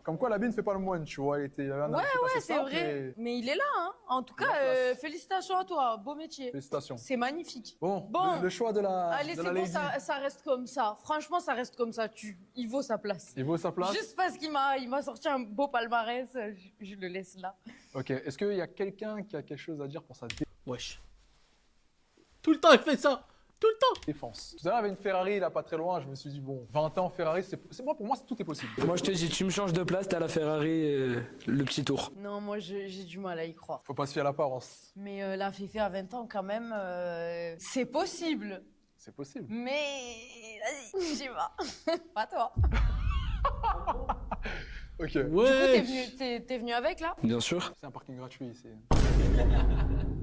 Comme quoi, la bine ne fait pas le moine, tu vois. Il avait un Ouais, avis assez c'est simple, vrai. Mais il est là, hein. En tout cas, place. félicitations à toi. Beau métier. Félicitations. C'est magnifique. Bon, Bon. le choix de la, Allez, de c'est la bon, lady. ça reste comme ça. Franchement, ça reste comme ça. Il vaut sa place. Il vaut sa place. Juste parce qu'il m'a sorti un beau palmarès, je le laisse là. Ok, est-ce qu'il y a quelqu'un qui a quelque chose à dire pour sa Wesh. Tout le temps il fait ça. Tout le temps. défense? Tout à l'heure, il y avait une Ferrari là pas très loin. Je me suis dit, bon, 20 ans Ferrari, pour moi, tout est possible. Moi je te dis, tu me changes de place, t'as la Ferrari, le petit tour. Non, moi j'ai du mal à y croire. Faut pas se fier à l'apparence. Mais la Féfé à 20 ans, quand même, c'est possible. C'est possible. Mais vas-y, j'y vais. Pas toi. Ok. Ouais. Du coup, t'es venu avec là? Bien sûr. C'est un parking gratuit ici.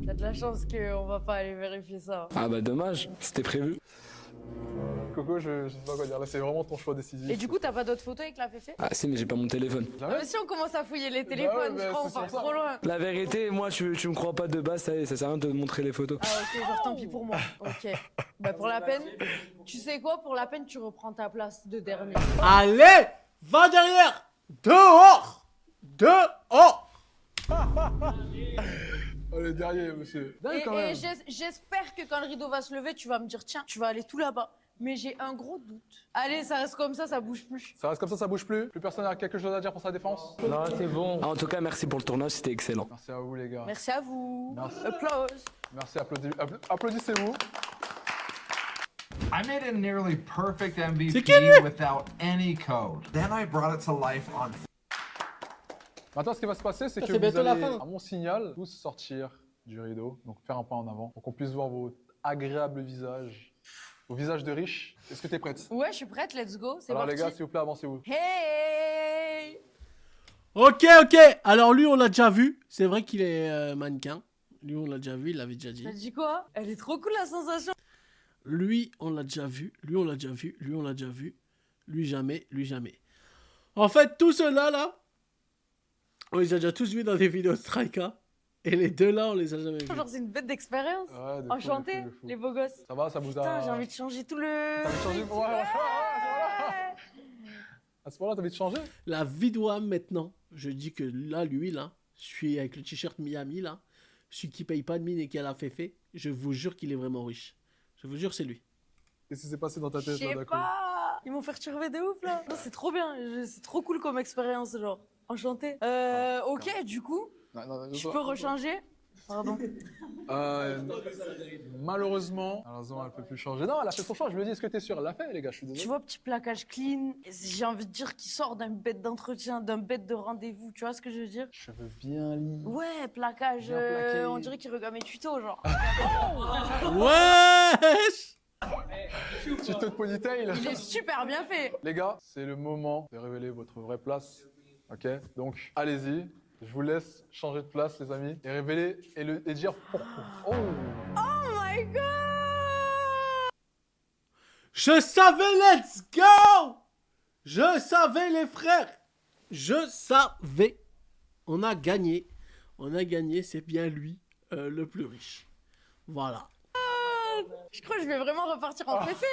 T'as de la chance qu'on va pas aller vérifier ça. Ah bah dommage, c'était prévu. Coco, je sais pas quoi dire. Là, c'est vraiment ton choix décisif. Et du coup, t'as pas d'autres photos avec la Féfé? Ah si, mais j'ai pas mon téléphone. Mais si on commence à fouiller les téléphones, ouais, je crois c'est on part sur ça. trop loin. La vérité, moi tu me crois pas de base, ça y est, ça sert à rien de te montrer les photos. Ah ok, genre tant pis pour moi. Ok. Bah pour la peine, tu sais quoi? Pour la peine, tu reprends ta place de dernier. Allez, va derrière. Dehors. Dehors. Allez, derrière, monsieur. Dingue, quand Et même. j'espère que quand le rideau va se lever, tu vas me dire tiens, tu vas aller tout là-bas. Mais j'ai un gros doute. Allez, ça reste comme ça bouge plus. Ça reste comme ça bouge plus. Plus personne n'a quelque chose à dire pour sa défense. Non, c'est bon. Ah, en tout cas, merci pour le tournage, c'était excellent. Merci à vous, les gars. Merci à vous. Merci. Applause. Merci, applaudissez-vous. I made a nearly perfect MVP C'est qui, lui? without any code. Then I brought it to life on Maintenant, ce qui va se passer, c'est que c'est vous bientôt allez, la fin. à mon signal, tous sortir du rideau, donc faire un pas en avant, pour qu'on puisse voir vos agréables visages, vos visages de riches. Est-ce que t'es prête? Ouais, je suis prête, let's go. C'est Alors parti. les gars, s'il vous plaît, avancez-vous. Hey! Ok. Alors lui, on l'a déjà vu. C'est vrai qu'il est mannequin. Lui, on l'a déjà vu. Il l'avait déjà dit. T'as dit quoi? Elle est trop cool la sensation. Lui, on l'a déjà vu. Lui, on l'a déjà vu. Lui, on l'a déjà vu. Lui, jamais. Lui, jamais. En fait, tous ceux-là, là, on les a déjà tous vus dans des vidéos de Strika. Et les deux là, on les a jamais vus. Genre, c'est une bête d'expérience. Ouais, de fou, Enchanté, de fou. les beaux gosses. Ça va, ça vous a... Putain, j'ai envie de changer tout le... T'as envie de changer... truc. Ouais. À ce moment-là, t'as envie de changer? La vie doit maintenant. Je dis que là, lui, là, je suis avec le t-shirt Miami, là. Celui qui paye pas de mine et qui a la féfé. Je vous jure qu'il est vraiment riche. Je vous jure, c'est lui. Qu'est-ce qui s'est passé dans ta Je tête, là, sais d'un coup? pas. Ils m'ont fait turver de ouf, là. Non, c'est trop bien. C'est trop cool comme expérience, genre. Enchanté. Ok, du coup, je peux rechanger? Pardon. Malheureusement, elle peut plus changer. Non, elle a fait son choix. Je me dis, est-ce que t'es sûr? Elle l'a fait, les gars. Je suis désolé. Tu vois, petit plaquage clean. J'ai envie de dire qu'il sort d'un bête d'entretien, d'un bête de rendez-vous. Tu vois ce que je veux dire? Cheveux bien lisses. Ouais, plaquage. Bien plaqué. On dirait qu'il regarde mes tutos, genre. Wesh! Tuto de ponytail. Il est super bien fait. Les gars, c'est le moment de révéler votre vraie place. Ok? Donc, allez-y. Je vous laisse changer de place, les amis, et révéler et dire pourquoi. Oh! Oh my god! Je savais, let's go! Je savais, les frères. Je savais. On a gagné. On a gagné, c'est bien lui, le plus riche. Voilà. Je crois que je vais vraiment repartir en féfé.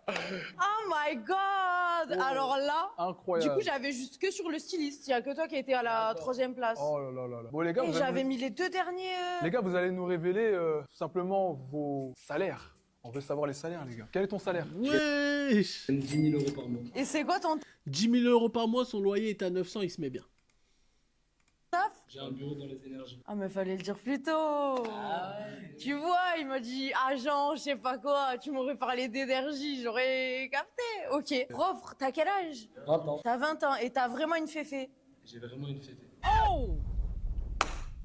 Oh my god! Alors là, incroyable. Du coup, j'avais juste que sur le styliste. Il n'y a que toi qui étais à la 3e place. Oh là là là là. Bon, les gars, Et vous j'avais allez... mis les 2 derniers. Les gars, vous allez nous révéler tout simplement vos salaires. On veut savoir les salaires, les gars. Quel est ton salaire? Wesh! 10 000 € par mois. Et c'est quoi ton 10 000 € par mois, son loyer est à 900, il se met bien. taf? J'ai un bureau dans les énergies. Ah, mais fallait le dire plus tôt. Tu vois, il m'a dit agent, je sais pas quoi. Tu m'aurais parlé d'énergie, j'aurais capté. Ok. Prof, t'as quel âge? 20 ans. T'as 20 ans et t'as vraiment une féfé. J'ai vraiment une fête. Oh!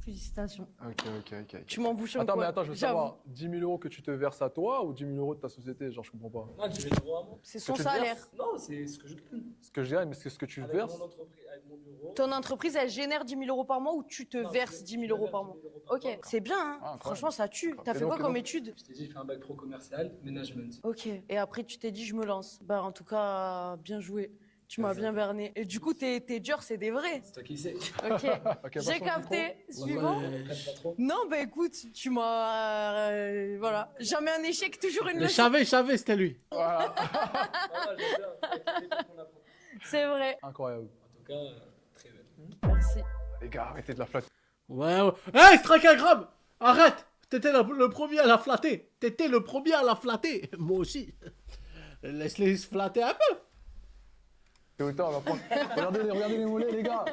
Félicitations. Ok. Tu m'en bouches un Attends, quoi. mais attends, je veux savoir, 10 000 € que tu te verses à toi ou 10 000 € de ta société? Genre, je comprends pas. Non, 10 000 € à moi. C'est son Que tu te salaire. verses? Non, c'est ce que je gagne. Ce que je gagne, mais c'est ce que tu Avec verses. mon entreprise, avec mon bureau. Ton entreprise, elle génère 10 000 € par mois ou tu te verses 10 000 € par mois? Ok, c'est bien, hein. incroyable. Franchement, ça tue. T'as Et fait donc, quoi comme donc- étude? Je t'ai dit, j'ai fait un bac pro commercial, management. Ok, et après tu t'es dit je me lance. Bah en tout cas, bien joué. Tu m'as bien berné. Et du coup, tes jurs, c'est des vrais. C'est toi qui sais. Ok, j'ai capté. Suivant. Ouais, pas trop. Non, bah écoute, tu m'as... voilà. Jamais un échec, toujours une Je leçon. savais, c'était lui. Voilà. Ah, j'aime bien. Avec les détails qu'on apprend. C'est vrai. Incroyable. En tout cas, très belle. Merci. Les gars, arrêtez de la flatter. Ouais. Hey, Strakagram! Arrête! T'étais le premier à la flatter. T'étais le premier à la flatter. Moi aussi. Laisse-les se flatter un peu. Et autant, on va prendre... regardez les mollets, les gars.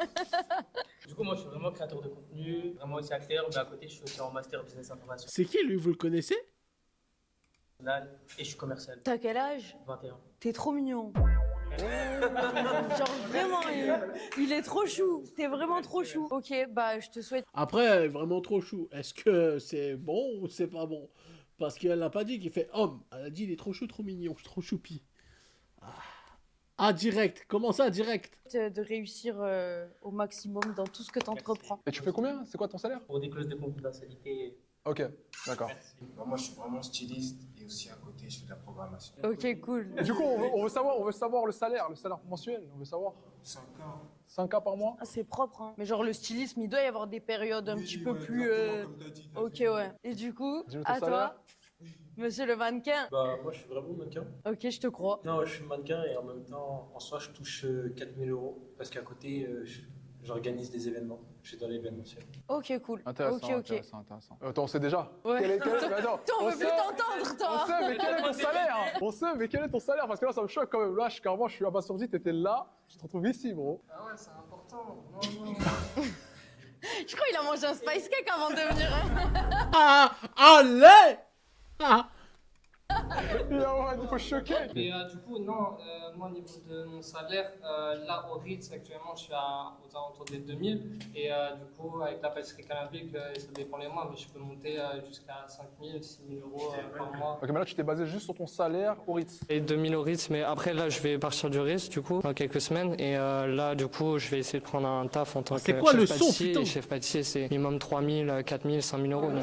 Du coup, moi, je suis vraiment créateur de contenu, vraiment aussi acteur, mais à côté, je suis aussi en master business information C'est qui lui, vous le connaissez? et je suis commercial. T'as quel âge? 21. T'es trop mignon. Genre vraiment, il est trop chou. T'es vraiment trop chou. Ok, bah je te souhaite... Après, vraiment trop chou. Est-ce que c'est bon ou c'est pas bon? Parce qu'elle n'a pas dit qu'il fait homme. Elle a dit il est trop chou, trop mignon, trop choupi. Ah, direct. Comment ça, direct? de réussir au maximum dans tout ce que t'entreprends. Et tu fais combien? C'est quoi ton salaire? Pour des clauses de confidentialité. Ok, d'accord. Moi, je suis vraiment styliste et aussi à côté, je fais de la programmation. Ok, cool. Du coup, on veut savoir le salaire mensuel. On veut savoir. 5 5K par mois? Ah, c'est propre, hein. Mais genre le stylisme, il doit y avoir des périodes un petit peu plus... Ok, ouais. Et du coup, Dis-nous ton à salaire. toi, monsieur le mannequin. Bah, moi, je suis vraiment mannequin. Ok, je te crois. Non, je suis mannequin et en même temps, en soi, je touche 4 000 € parce qu'à côté, j'organise des événements. Je suis dans l'événementiel. Ok, cool. Intéressant, Ok. intéressant. Attends, on sait déjà. Ouais. Mais attends, Toi, on veut plus t'entendre, toi. On sait, mais quel est ton salaire? On sait, mais quel est ton salaire? Parce que là, ça me choque quand même. Là, carrément, je suis abasourdi. T'étais là, je te retrouve ici, bro. Ah ouais, c'est important. Non. Je crois qu'il a mangé un spice cake avant de venir. Ah, allez! Ah. Il faut choquer. Et du coup, non, moi au niveau de mon salaire, là au Ritz actuellement je suis aux alentours des 2000 et du coup avec la pâtisserie Calambic, ça dépend les mois, mais je peux monter jusqu'à 5000, 6000 euros par mois. Ok, mais là tu t'es basé juste sur ton salaire au Ritz. Et 2000 au Ritz, mais après là je vais partir du Ritz du coup dans quelques semaines et là du coup je vais essayer de prendre un taf en tant que C'est quoi le son, pâtissier. putain? Et chef pâtissier c'est minimum 3000, 4000, 5000 euros. Donc,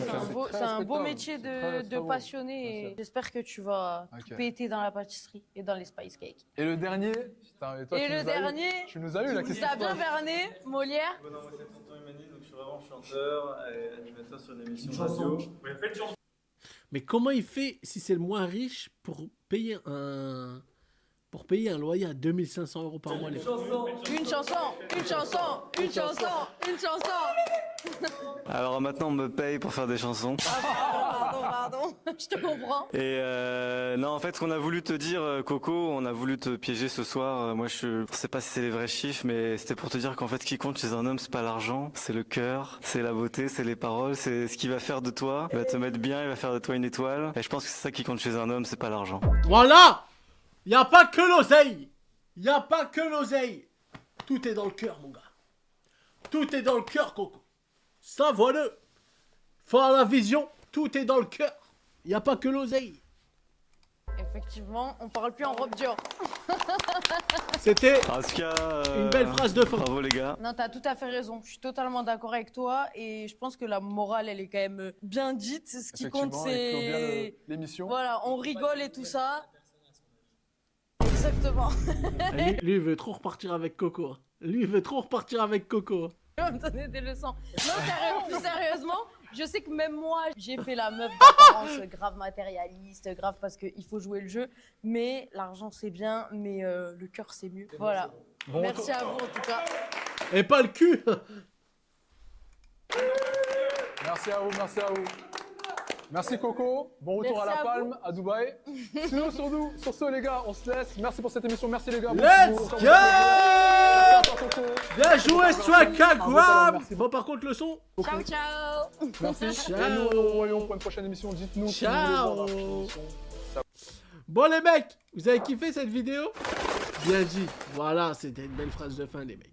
C'est un beau métier de passionné et j'espère que tu vas tout péter dans la pâtisserie et dans les spice cakes. Et le dernier, putain, et toi, Et tu le nous as eu- dernier, tu nous as eu la question. ça a bien berné, Molière. Non, moi c'est Tonton Emmanuel, donc je suis vraiment chanteur et animateur sur une émission radio. Mais comment il fait si c'est le moins riche pour payer un loyer à 2500 euros par mois les gars? Une chanson, une chanson, une chanson, une chanson. Alors maintenant on me paye pour faire des chansons. Pardon, je te comprends. Et non, en fait, ce qu'on a voulu te dire, Coco, on a voulu te piéger ce soir. Moi, je sais pas si c'est les vrais chiffres, mais c'était pour te dire qu'en fait, ce qui compte chez un homme, c'est pas l'argent, c'est le cœur, c'est la beauté, c'est les paroles, c'est ce qu'il va faire de toi. Il va te mettre bien, il va faire de toi une étoile. Et je pense que c'est ça qui compte chez un homme, c'est pas l'argent. Voilà! Y a pas que l'oseille! Y a pas que l'oseille! Tout est dans le cœur, mon gars. Tout est dans le cœur, Coco. Ça, voilà. Faut avoir la vision. Tout est dans le cœur. Y a pas que l'oseille. Effectivement, on parle plus en robe Dior. C'était En tout cas, une belle phrase de fin. Bravo les gars. Non, t'as tout à fait raison. Je suis totalement d'accord avec toi et je pense que la morale, elle est quand même bien dite. Ce qui compte, Effectivement, il clôt bien c'est... l'émission. Voilà, on rigole et tout ça. Exactement. Lui, il veut trop repartir avec Coco. Lui, il veut trop repartir avec Coco. Il va me donner des leçons. Non, plus sérieusement, je sais que même moi, j'ai fait la meuf d'apparence grave matérialiste, grave parce qu'il faut jouer le jeu. Mais l'argent, c'est bien, mais le cœur, c'est mieux. Voilà. Bon Merci à vous, en tout cas. Et pas le cul. Merci à vous, merci à vous. Merci Coco, bon retour Merci à La à Palme, à Dubaï. Sinon sur ce les gars, on se laisse. Merci pour cette émission, merci les gars. Let's Bon, go! Bien joué, Swag. Bon, par contre, le son. Ciao, ciao. Merci. Ciao. Et nous, on revoyons pour une prochaine émission. Dites-nous si vous voulez voir la prochaine émission. Bon, les mecs, vous avez kiffé cette vidéo? Bien dit. Voilà, c'était une belle phrase de fin, les mecs.